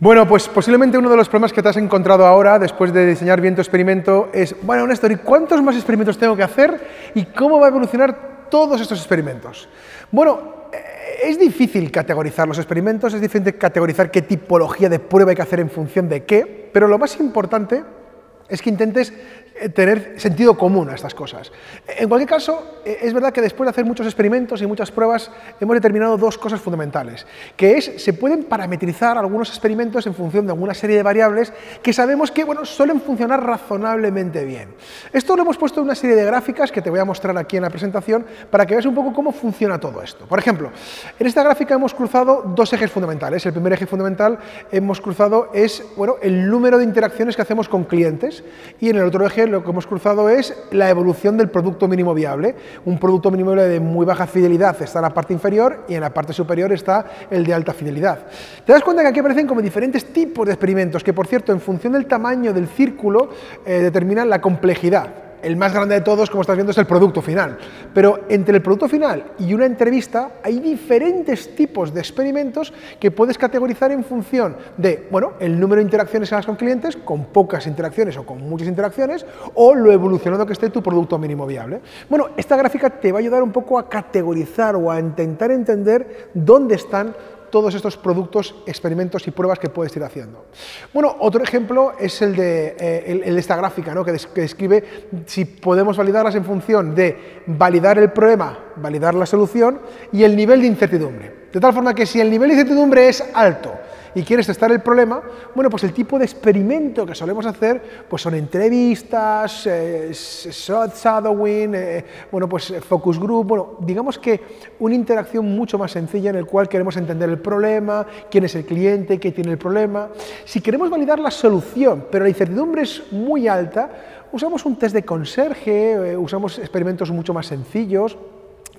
Bueno, pues posiblemente uno de los problemas que te has encontrado ahora, después de diseñar bien tu experimento, es, bueno, Néstor, ¿y cuántos más experimentos tengo que hacer? ¿Y cómo va a evolucionar todos estos experimentos? Bueno, es difícil categorizar los experimentos, es difícil categorizar qué tipología de prueba hay que hacer en función de qué, pero lo más importante es que intentes tener sentido común a estas cosas. En cualquier caso, es verdad que después de hacer muchos experimentos y muchas pruebas, hemos determinado dos cosas fundamentales, que es, se pueden parametrizar algunos experimentos en función de alguna serie de variables que sabemos que, bueno, suelen funcionar razonablemente bien. Esto lo hemos puesto en una serie de gráficas que te voy a mostrar aquí en la presentación para que veas un poco cómo funciona todo esto. Por ejemplo, en esta gráfica hemos cruzado dos ejes fundamentales. El primer eje fundamental hemos cruzado es, bueno, el número de interacciones que hacemos con clientes, y en el otro eje lo que hemos cruzado es la evolución del producto mínimo viable. Un producto mínimo viable de muy baja fidelidad está en la parte inferior y en la parte superior está el de alta fidelidad. Te das cuenta que aquí aparecen como diferentes tipos de experimentos que, por cierto, en función del tamaño del círculo determinan la complejidad. El más grande de todos, como estás viendo, es el producto final. Pero entre el producto final y una entrevista hay diferentes tipos de experimentos que puedes categorizar en función de, bueno, el número de interacciones que hagas con clientes, con pocas interacciones o con muchas interacciones, o lo evolucionado que esté tu producto mínimo viable. Bueno, esta gráfica te va a ayudar un poco a categorizar o a intentar entender dónde están todos estos productos, experimentos y pruebas que puedes ir haciendo. Bueno, otro ejemplo es el de esta gráfica, ¿no? que describe si podemos validarlas en función de validar el problema, validar la solución y el nivel de incertidumbre. De tal forma que si el nivel de incertidumbre es alto y quieres testar el problema, bueno, pues el tipo de experimento que solemos hacer pues son entrevistas, shadowing, bueno, pues focus group, bueno, digamos que una interacción mucho más sencilla en el cual queremos entender el problema, quién es el cliente, qué tiene el problema. Si queremos validar la solución, pero la incertidumbre es muy alta, usamos un test de conserje, usamos experimentos mucho más sencillos,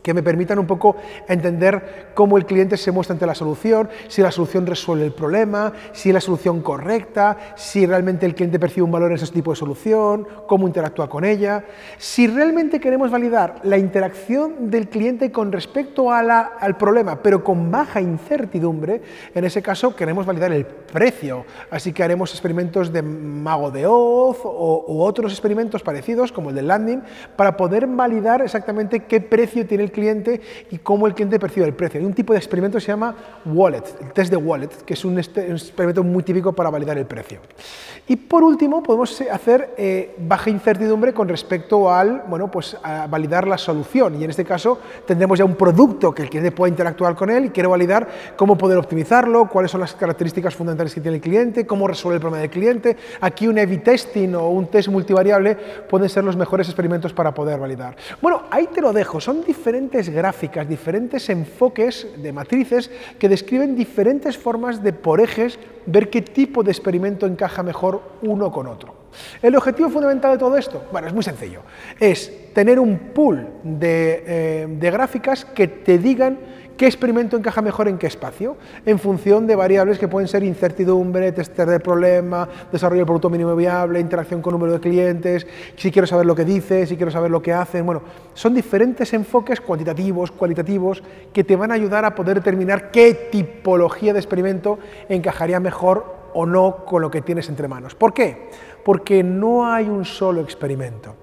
que me permitan un poco entender cómo el cliente se muestra ante la solución, si la solución resuelve el problema, si es la solución correcta, si realmente el cliente percibe un valor en ese tipo de solución, cómo interactúa con ella. Si realmente queremos validar la interacción del cliente con respecto a al problema, pero con baja incertidumbre, en ese caso queremos validar el precio. Así que haremos experimentos de Mago de Oz u otros experimentos parecidos, como el del landing, para poder validar exactamente qué precio tiene el cliente y cómo el cliente percibe el precio. Hay un tipo de experimento que se llama wallet, el test de wallet, que es un experimento muy típico para validar el precio. Y por último, podemos hacer baja incertidumbre con respecto al, bueno, pues a validar la solución. Y en este caso tendremos ya un producto que el cliente pueda interactuar con él y quiero validar cómo poder optimizarlo, cuáles son las características fundamentales que tiene el cliente, cómo resuelve el problema del cliente. Aquí un A/B testing o un test multivariable pueden ser los mejores experimentos para poder validar. Bueno, ahí te lo dejo. Son diferentes gráficas, diferentes enfoques de matrices que describen diferentes formas de, por ejes, ver qué tipo de experimento encaja mejor uno con otro. El objetivo fundamental de todo esto, bueno, es muy sencillo, es tener un pool de gráficas que te digan qué experimento encaja mejor en qué espacio, en función de variables que pueden ser incertidumbre, tester de problema, desarrollo del producto mínimo viable, interacción con número de clientes, si quiero saber lo que dice, si quiero saber lo que hacen. Bueno, son diferentes enfoques cuantitativos, cualitativos, que te van a ayudar a poder determinar qué tipología de experimento encajaría mejor o no con lo que tienes entre manos. ¿Por qué? Porque no hay un solo experimento.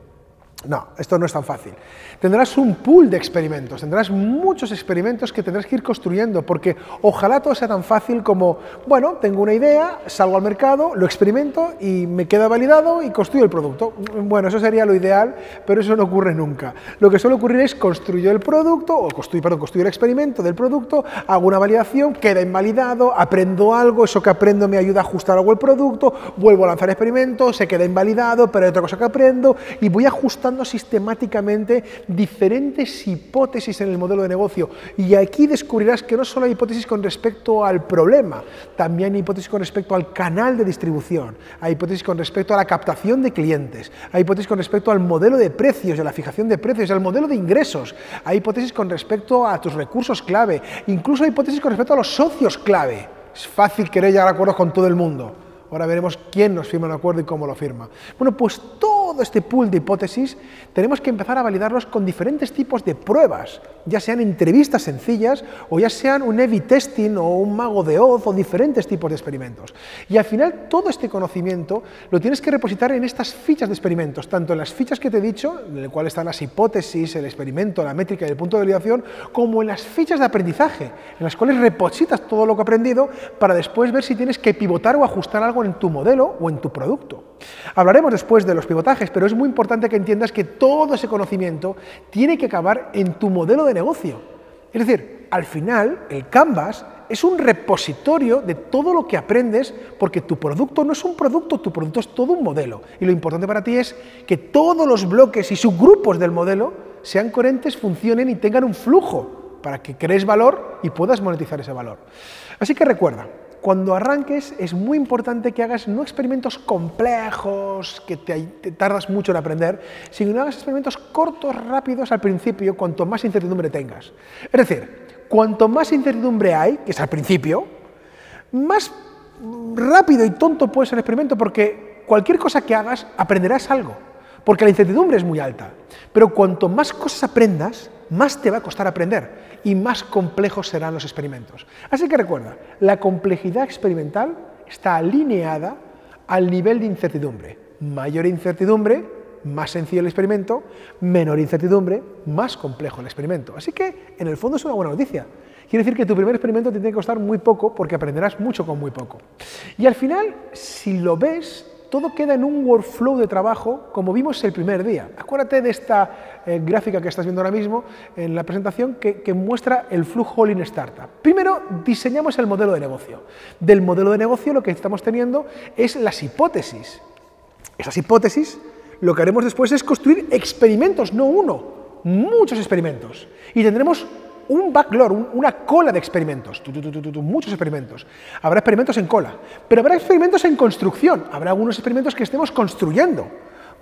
No, esto no es tan fácil. Tendrás un pool de experimentos, tendrás muchos experimentos que tendrás que ir construyendo, porque ojalá todo sea tan fácil como, bueno, tengo una idea, salgo al mercado, lo experimento y me queda validado y construyo el producto. Bueno, eso sería lo ideal, pero eso no ocurre nunca. Lo que suele ocurrir es construyo el producto, o construyo el experimento del producto, hago una validación, queda invalidado, aprendo algo, eso que aprendo me ayuda a ajustar algo el producto, vuelvo a lanzar el experimento, se queda invalidado, pero hay otra cosa que aprendo y voy ajustando sistemáticamente diferentes hipótesis en el modelo de negocio. Y aquí descubrirás que no solo hay hipótesis con respecto al problema, también hay hipótesis con respecto al canal de distribución, hay hipótesis con respecto a la captación de clientes, hay hipótesis con respecto al modelo de precios, a la fijación de precios, al modelo de ingresos, hay hipótesis con respecto a tus recursos clave, incluso hay hipótesis con respecto a los socios clave. Es fácil querer llegar a acuerdos con todo el mundo. Ahora veremos quién nos firma un acuerdo y cómo lo firma. Bueno, pues todo todo este pool de hipótesis, tenemos que empezar a validarlos con diferentes tipos de pruebas, ya sean entrevistas sencillas o ya sean un A/B testing o un mago de Oz o diferentes tipos de experimentos. Y al final todo este conocimiento lo tienes que repositar en estas fichas de experimentos, tanto en las fichas que te he dicho, en las cuales están las hipótesis, el experimento, la métrica y el punto de validación, como en las fichas de aprendizaje, en las cuales repositas todo lo que has aprendido para después ver si tienes que pivotar o ajustar algo en tu modelo o en tu producto. Hablaremos después de los pivotajes, pero es muy importante que entiendas que todo ese conocimiento tiene que acabar en tu modelo de negocio. Es decir, al final, el Canvas es un repositorio de todo lo que aprendes, porque tu producto no es un producto, tu producto es todo un modelo. Y lo importante para ti es que todos los bloques y subgrupos del modelo sean coherentes, funcionen y tengan un flujo para que crees valor y puedas monetizar ese valor. Así que recuerda, cuando arranques es muy importante que hagas no experimentos complejos, que te tardas mucho en aprender, sino que hagas experimentos cortos, rápidos al principio, cuanto más incertidumbre tengas. Es decir, cuanto más incertidumbre hay, que es al principio, más rápido y tonto puede ser el experimento, porque cualquier cosa que hagas aprenderás algo, porque la incertidumbre es muy alta. Pero cuanto más cosas aprendas, más te va a costar aprender y más complejos serán los experimentos. Así que recuerda, la complejidad experimental está alineada al nivel de incertidumbre. Mayor incertidumbre, más sencillo el experimento; menor incertidumbre, más complejo el experimento. Así que, en el fondo, es una buena noticia. Quiere decir que tu primer experimento te tiene que costar muy poco, porque aprenderás mucho con muy poco. Y al final, si lo ves, todo queda en un workflow de trabajo, como vimos el primer día. Acuérdate de esta gráfica que estás viendo ahora mismo en la presentación, que muestra el flujo Lean Startup. Primero, diseñamos el modelo de negocio. Del modelo de negocio lo que estamos teniendo es las hipótesis. Esas hipótesis, lo que haremos después es construir experimentos, no uno, muchos experimentos. Y tendremos un backlog, una cola de experimentos, muchos experimentos. Habrá experimentos en cola, pero habrá experimentos en construcción. Habrá algunos experimentos que estemos construyendo,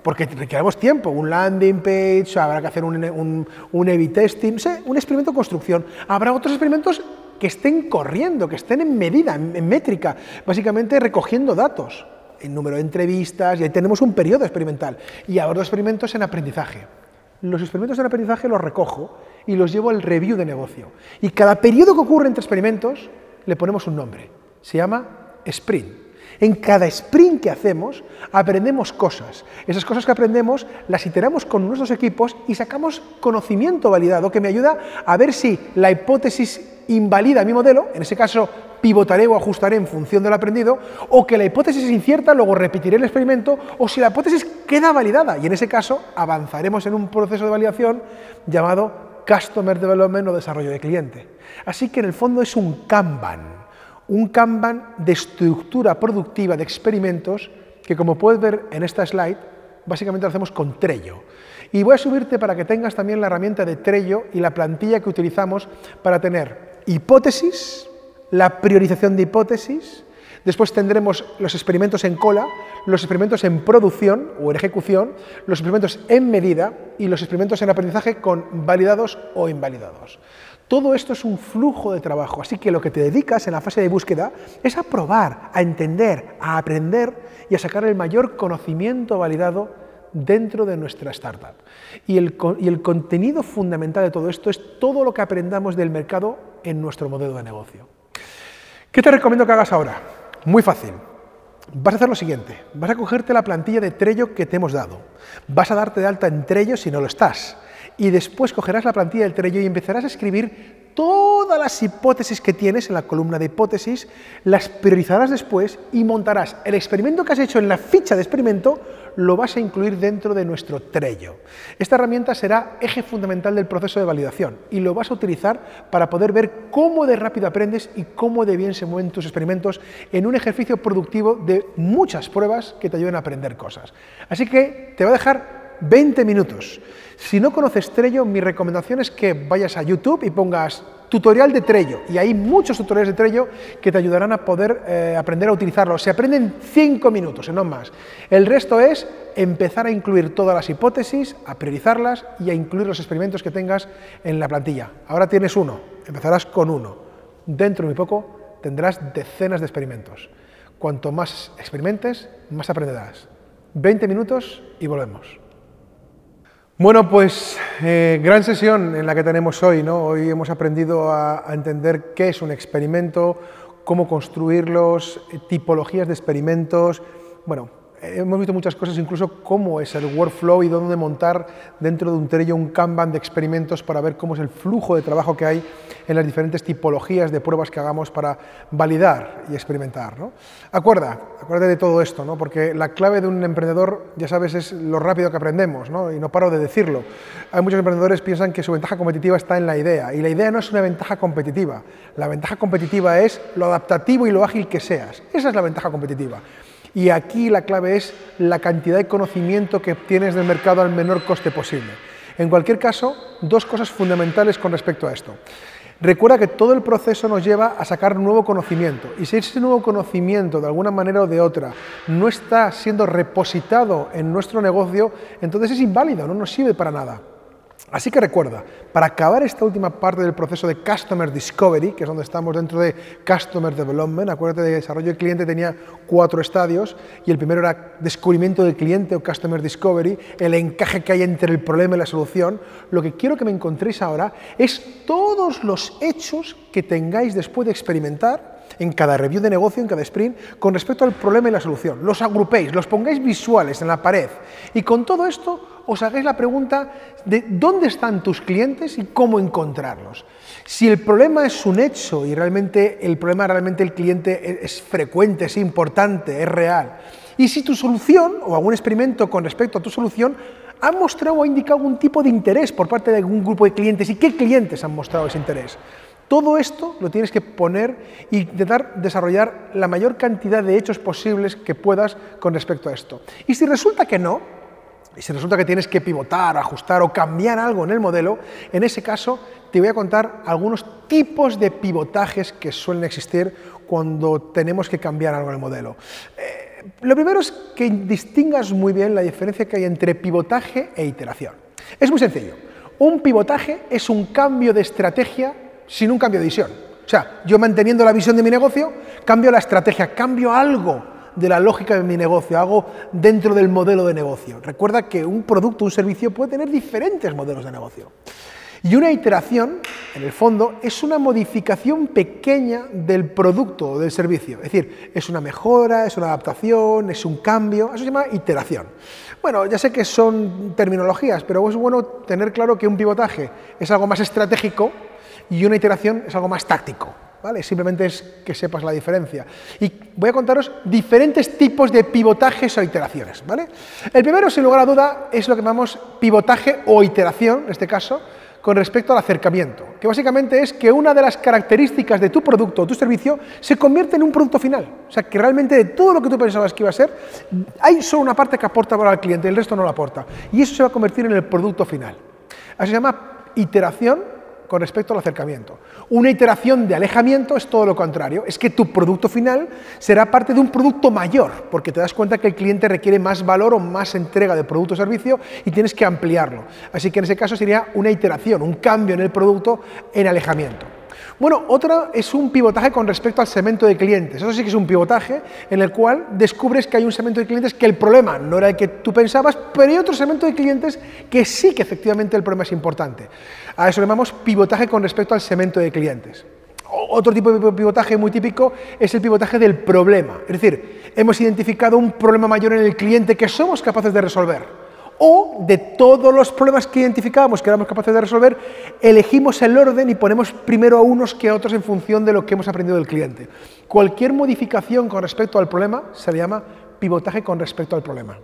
porque requeriremos tiempo, un landing page, habrá que hacer un A/B testing, no sé, un experimento en construcción. Habrá otros experimentos que estén corriendo, que estén en medida, en métrica, básicamente recogiendo datos, en número de entrevistas, y ahí tenemos un periodo experimental. Y habrá experimentos en aprendizaje. Los experimentos en aprendizaje los recojo y los llevo al review de negocio. Y cada periodo que ocurre entre experimentos le ponemos un nombre. Se llama sprint. En cada sprint que hacemos aprendemos cosas. Esas cosas que aprendemos las iteramos con nuestros equipos y sacamos conocimiento validado que me ayuda a ver si la hipótesis invalida mi modelo, en ese caso pivotaré o ajustaré en función del aprendido, o que la hipótesis es incierta, luego repetiré el experimento, o si la hipótesis queda validada, y en ese caso avanzaremos en un proceso de validación llamado Customer Development o desarrollo de cliente. Así que en el fondo es un Kanban de estructura productiva de experimentos que, como puedes ver en esta slide, básicamente lo hacemos con Trello. Y voy a subirte para que tengas también la herramienta de Trello y la plantilla que utilizamos para tener hipótesis, la priorización de hipótesis, después tendremos los experimentos en cola, los experimentos en producción o en ejecución, los experimentos en medida y los experimentos en aprendizaje con validados o invalidados. Todo esto es un flujo de trabajo, así que lo que te dedicas en la fase de búsqueda es a probar, a entender, a aprender y a sacar el mayor conocimiento validado dentro de nuestra startup. Y el contenido fundamental de todo esto es todo lo que aprendamos del mercado en nuestro modelo de negocio. ¿Qué te recomiendo que hagas ahora? Muy fácil. Vas a hacer lo siguiente. Vas a cogerte la plantilla de Trello que te hemos dado. Vas a darte de alta en Trello si no lo estás. Y después cogerás la plantilla del Trello y empezarás a escribir todas las hipótesis que tienes en la columna de hipótesis, las priorizarás después y montarás el experimento que has hecho en la ficha de experimento, lo vas a incluir dentro de nuestro Trello. Esta herramienta será eje fundamental del proceso de validación y lo vas a utilizar para poder ver cómo de rápido aprendes y cómo de bien se mueven tus experimentos en un ejercicio productivo de muchas pruebas que te ayuden a aprender cosas. Así que te va a dejar 20 minutos. Si no conoces Trello, mi recomendación es que vayas a YouTube y pongas tutorial de Trello, y hay muchos tutoriales de Trello que te ayudarán a poder aprender a utilizarlo. Se aprenden 5 minutos, no más. El resto es empezar a incluir todas las hipótesis, a priorizarlas y a incluir los experimentos que tengas en la plantilla. Ahora tienes uno, empezarás con uno. Dentro de muy poco tendrás decenas de experimentos. Cuanto más experimentes, más aprenderás. 20 minutos y volvemos. Bueno, pues gran sesión en la que tenemos hoy, ¿no? Hoy hemos aprendido a entender qué es un experimento, cómo construirlos, tipologías de experimentos. Bueno, hemos visto muchas cosas, incluso cómo es el workflow y dónde montar dentro de un Trello un Kanban de experimentos para ver cómo es el flujo de trabajo que hay en las diferentes tipologías de pruebas que hagamos para validar y experimentar, ¿no? Acuérdate de todo esto, ¿no? Porque la clave de un emprendedor, ya sabes, es lo rápido que aprendemos, ¿no? Y no paro de decirlo. Hay muchos emprendedores que piensan que su ventaja competitiva está en la idea, y la idea no es una ventaja competitiva. La ventaja competitiva es lo adaptativo y lo ágil que seas. Esa es la ventaja competitiva. Y aquí la clave es la cantidad de conocimiento que obtienes del mercado al menor coste posible. En cualquier caso, dos cosas fundamentales con respecto a esto. Recuerda que todo el proceso nos lleva a sacar nuevo conocimiento, y si ese nuevo conocimiento de alguna manera o de otra no está siendo repositado en nuestro negocio, entonces es inválido, no nos sirve para nada. Así que recuerda, para acabar esta última parte del proceso de Customer Discovery, que es donde estamos dentro de Customer Development, acuérdate de desarrollo del cliente tenía 4 estadios, y el primero era descubrimiento del cliente o Customer Discovery, el encaje que hay entre el problema y la solución. Lo que quiero que me encontréis ahora es todos los hechos que tengáis después de experimentar en cada review de negocio, en cada sprint, con respecto al problema y la solución. Los agrupéis, los pongáis visuales en la pared, y con todo esto os hagáis la pregunta de dónde están tus clientes y cómo encontrarlos. Si el problema es un hecho y realmente el cliente es frecuente, es importante, es real, y si tu solución o algún experimento con respecto a tu solución ha mostrado o ha indicado algún tipo de interés por parte de algún grupo de clientes, y qué clientes han mostrado ese interés. Todo esto lo tienes que poner e intentar desarrollar la mayor cantidad de hechos posibles que puedas con respecto a esto. Y si resulta que no, y si resulta que tienes que pivotar, ajustar o cambiar algo en el modelo, en ese caso te voy a contar algunos tipos de pivotajes que suelen existir cuando tenemos que cambiar algo en el modelo. Lo primero es que distingas muy bien la diferencia que hay entre pivotaje e iteración. Es muy sencillo. Un pivotaje es un cambio de estrategia sin un cambio de visión. O sea, yo manteniendo la visión de mi negocio, cambio la estrategia, cambio algo de la lógica de mi negocio, hago dentro del modelo de negocio. Recuerda que un producto, un servicio puede tener diferentes modelos de negocio. Y una iteración, en el fondo, es una modificación pequeña del producto o del servicio. Es decir, es una mejora, es una adaptación, es un cambio, eso se llama iteración. Bueno, ya sé que son terminologías, pero es bueno tener claro que un pivotaje es algo más estratégico y una iteración es algo más táctico, ¿vale? Simplemente es que sepas la diferencia. Y voy a contaros diferentes tipos de pivotajes o iteraciones, ¿vale? El primero, sin lugar a duda, es lo que llamamos pivotaje o iteración, en este caso, con respecto al acercamiento, que básicamente es que una de las características de tu producto o tu servicio se convierte en un producto final. O sea, que realmente de todo lo que tú pensabas que iba a ser, hay solo una parte que aporta valor al cliente, el resto no lo aporta. Y eso se va a convertir en el producto final. Eso se llama iteración con respecto al acercamiento. Una iteración de alejamiento es todo lo contrario, es que tu producto final será parte de un producto mayor, porque te das cuenta que el cliente requiere más valor o más entrega de producto o servicio y tienes que ampliarlo. Así que en ese caso sería una iteración, un cambio en el producto en alejamiento. Bueno, otra es un pivotaje con respecto al segmento de clientes. Eso sí que es un pivotaje en el cual descubres que hay un segmento de clientes que el problema no era el que tú pensabas, pero hay otro segmento de clientes que sí que efectivamente el problema es importante. A eso le llamamos pivotaje con respecto al segmento de clientes. Otro tipo de pivotaje muy típico es el pivotaje del problema. Es decir, hemos identificado un problema mayor en el cliente que somos capaces de resolver. O de todos los problemas que identificábamos que éramos capaces de resolver, elegimos el orden y ponemos primero a unos que a otros en función de lo que hemos aprendido del cliente. Cualquier modificación con respecto al problema se le llama pivotaje con respecto al problema.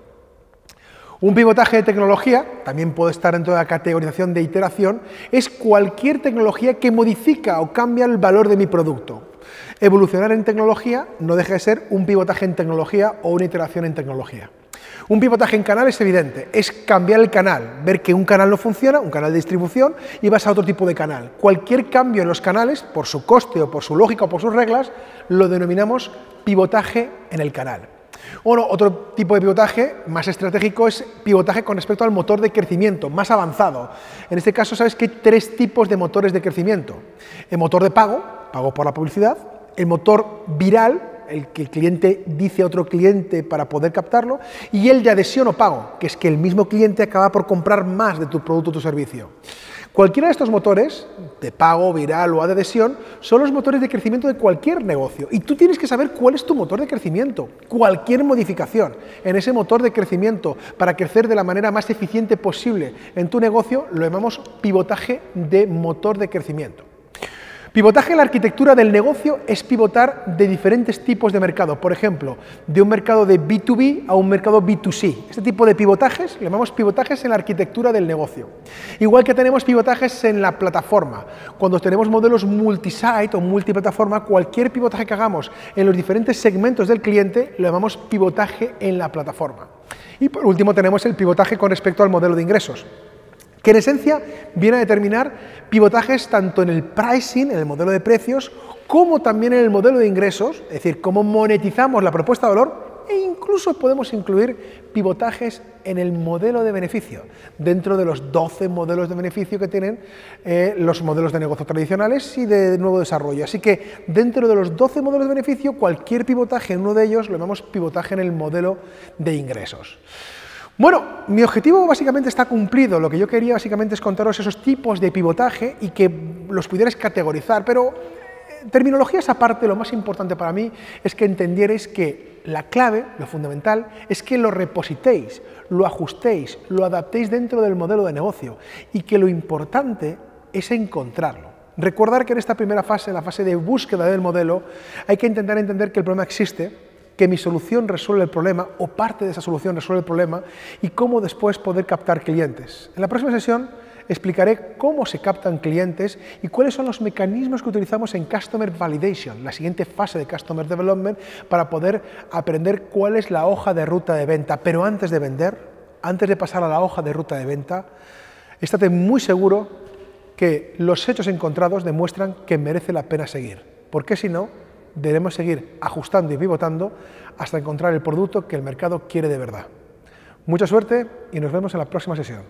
Un pivotaje de tecnología, también puede estar dentro de la categorización de iteración, es cualquier tecnología que modifica o cambia el valor de mi producto. Evolucionar en tecnología no deja de ser un pivotaje en tecnología o una iteración en tecnología. Un pivotaje en canal es evidente, es cambiar el canal, ver que un canal no funciona, un canal de distribución, y vas a otro tipo de canal. Cualquier cambio en los canales, por su coste o por su lógica o por sus reglas, lo denominamos pivotaje en el canal. Bueno, otro tipo de pivotaje más estratégico es pivotaje con respecto al motor de crecimiento, más avanzado. En este caso, sabes que hay 3 tipos de motores de crecimiento. El motor de pago, pago por la publicidad, el motor viral, el que el cliente dice a otro cliente para poder captarlo, y el de adhesión o pago, que es que el mismo cliente acaba por comprar más de tu producto o tu servicio. Cualquiera de estos motores, de pago, viral o de adhesión, son los motores de crecimiento de cualquier negocio. Y tú tienes que saber cuál es tu motor de crecimiento. Cualquier modificación en ese motor de crecimiento para crecer de la manera más eficiente posible en tu negocio, lo llamamos pivotaje de motor de crecimiento. Pivotaje en la arquitectura del negocio es pivotar de diferentes tipos de mercado. Por ejemplo, de un mercado de B2B a un mercado B2C. Este tipo de pivotajes le llamamos pivotajes en la arquitectura del negocio. Igual que tenemos pivotajes en la plataforma. Cuando tenemos modelos multisite o multiplataforma, cualquier pivotaje que hagamos en los diferentes segmentos del cliente lo llamamos pivotaje en la plataforma. Y por último tenemos el pivotaje con respecto al modelo de ingresos, que en esencia viene a determinar pivotajes tanto en el pricing, en el modelo de precios, como también en el modelo de ingresos, es decir, cómo monetizamos la propuesta de valor, e incluso podemos incluir pivotajes en el modelo de beneficio, dentro de los 12 modelos de beneficio que tienen los modelos de negocio tradicionales y de nuevo desarrollo. Así que dentro de los 12 modelos de beneficio, cualquier pivotaje en uno de ellos lo llamamos pivotaje en el modelo de ingresos. Bueno, mi objetivo básicamente está cumplido. Lo que yo quería básicamente es contaros esos tipos de pivotaje y que los pudierais categorizar, pero terminologías aparte, lo más importante para mí es que entendierais que la clave, lo fundamental, es que lo repositéis, lo ajustéis, lo adaptéis dentro del modelo de negocio y que lo importante es encontrarlo. Recordar que en esta primera fase, la fase de búsqueda del modelo, hay que intentar entender que el problema existe, que mi solución resuelve el problema o parte de esa solución resuelve el problema y cómo después poder captar clientes. En la próxima sesión explicaré cómo se captan clientes y cuáles son los mecanismos que utilizamos en Customer Validation, la siguiente fase de Customer Development, para poder aprender cuál es la hoja de ruta de venta. Pero antes de vender, antes de pasar a la hoja de ruta de venta, estate muy seguro que los hechos encontrados demuestran que merece la pena seguir, porque si no, debemos seguir ajustando y pivotando hasta encontrar el producto que el mercado quiere de verdad. Mucha suerte y nos vemos en la próxima sesión.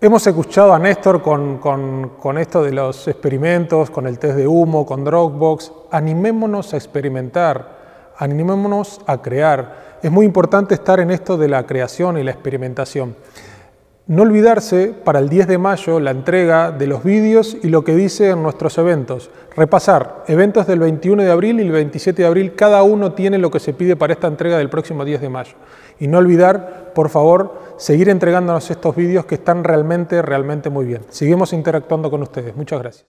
Hemos escuchado a Néstor con esto de los experimentos, con el test de humo, con Dropbox. Animémonos a experimentar, animémonos a crear. Es muy importante estar en esto de la creación y la experimentación. No olvidarse para el 10 de mayo la entrega de los vídeos y lo que dice en nuestros eventos. Repasar eventos del 21 de abril y el 27 de abril, cada uno tiene lo que se pide para esta entrega del próximo 10 de mayo. Y no olvidar, por favor, seguir entregándonos estos vídeos que están realmente muy bien. Seguimos interactuando con ustedes. Muchas gracias.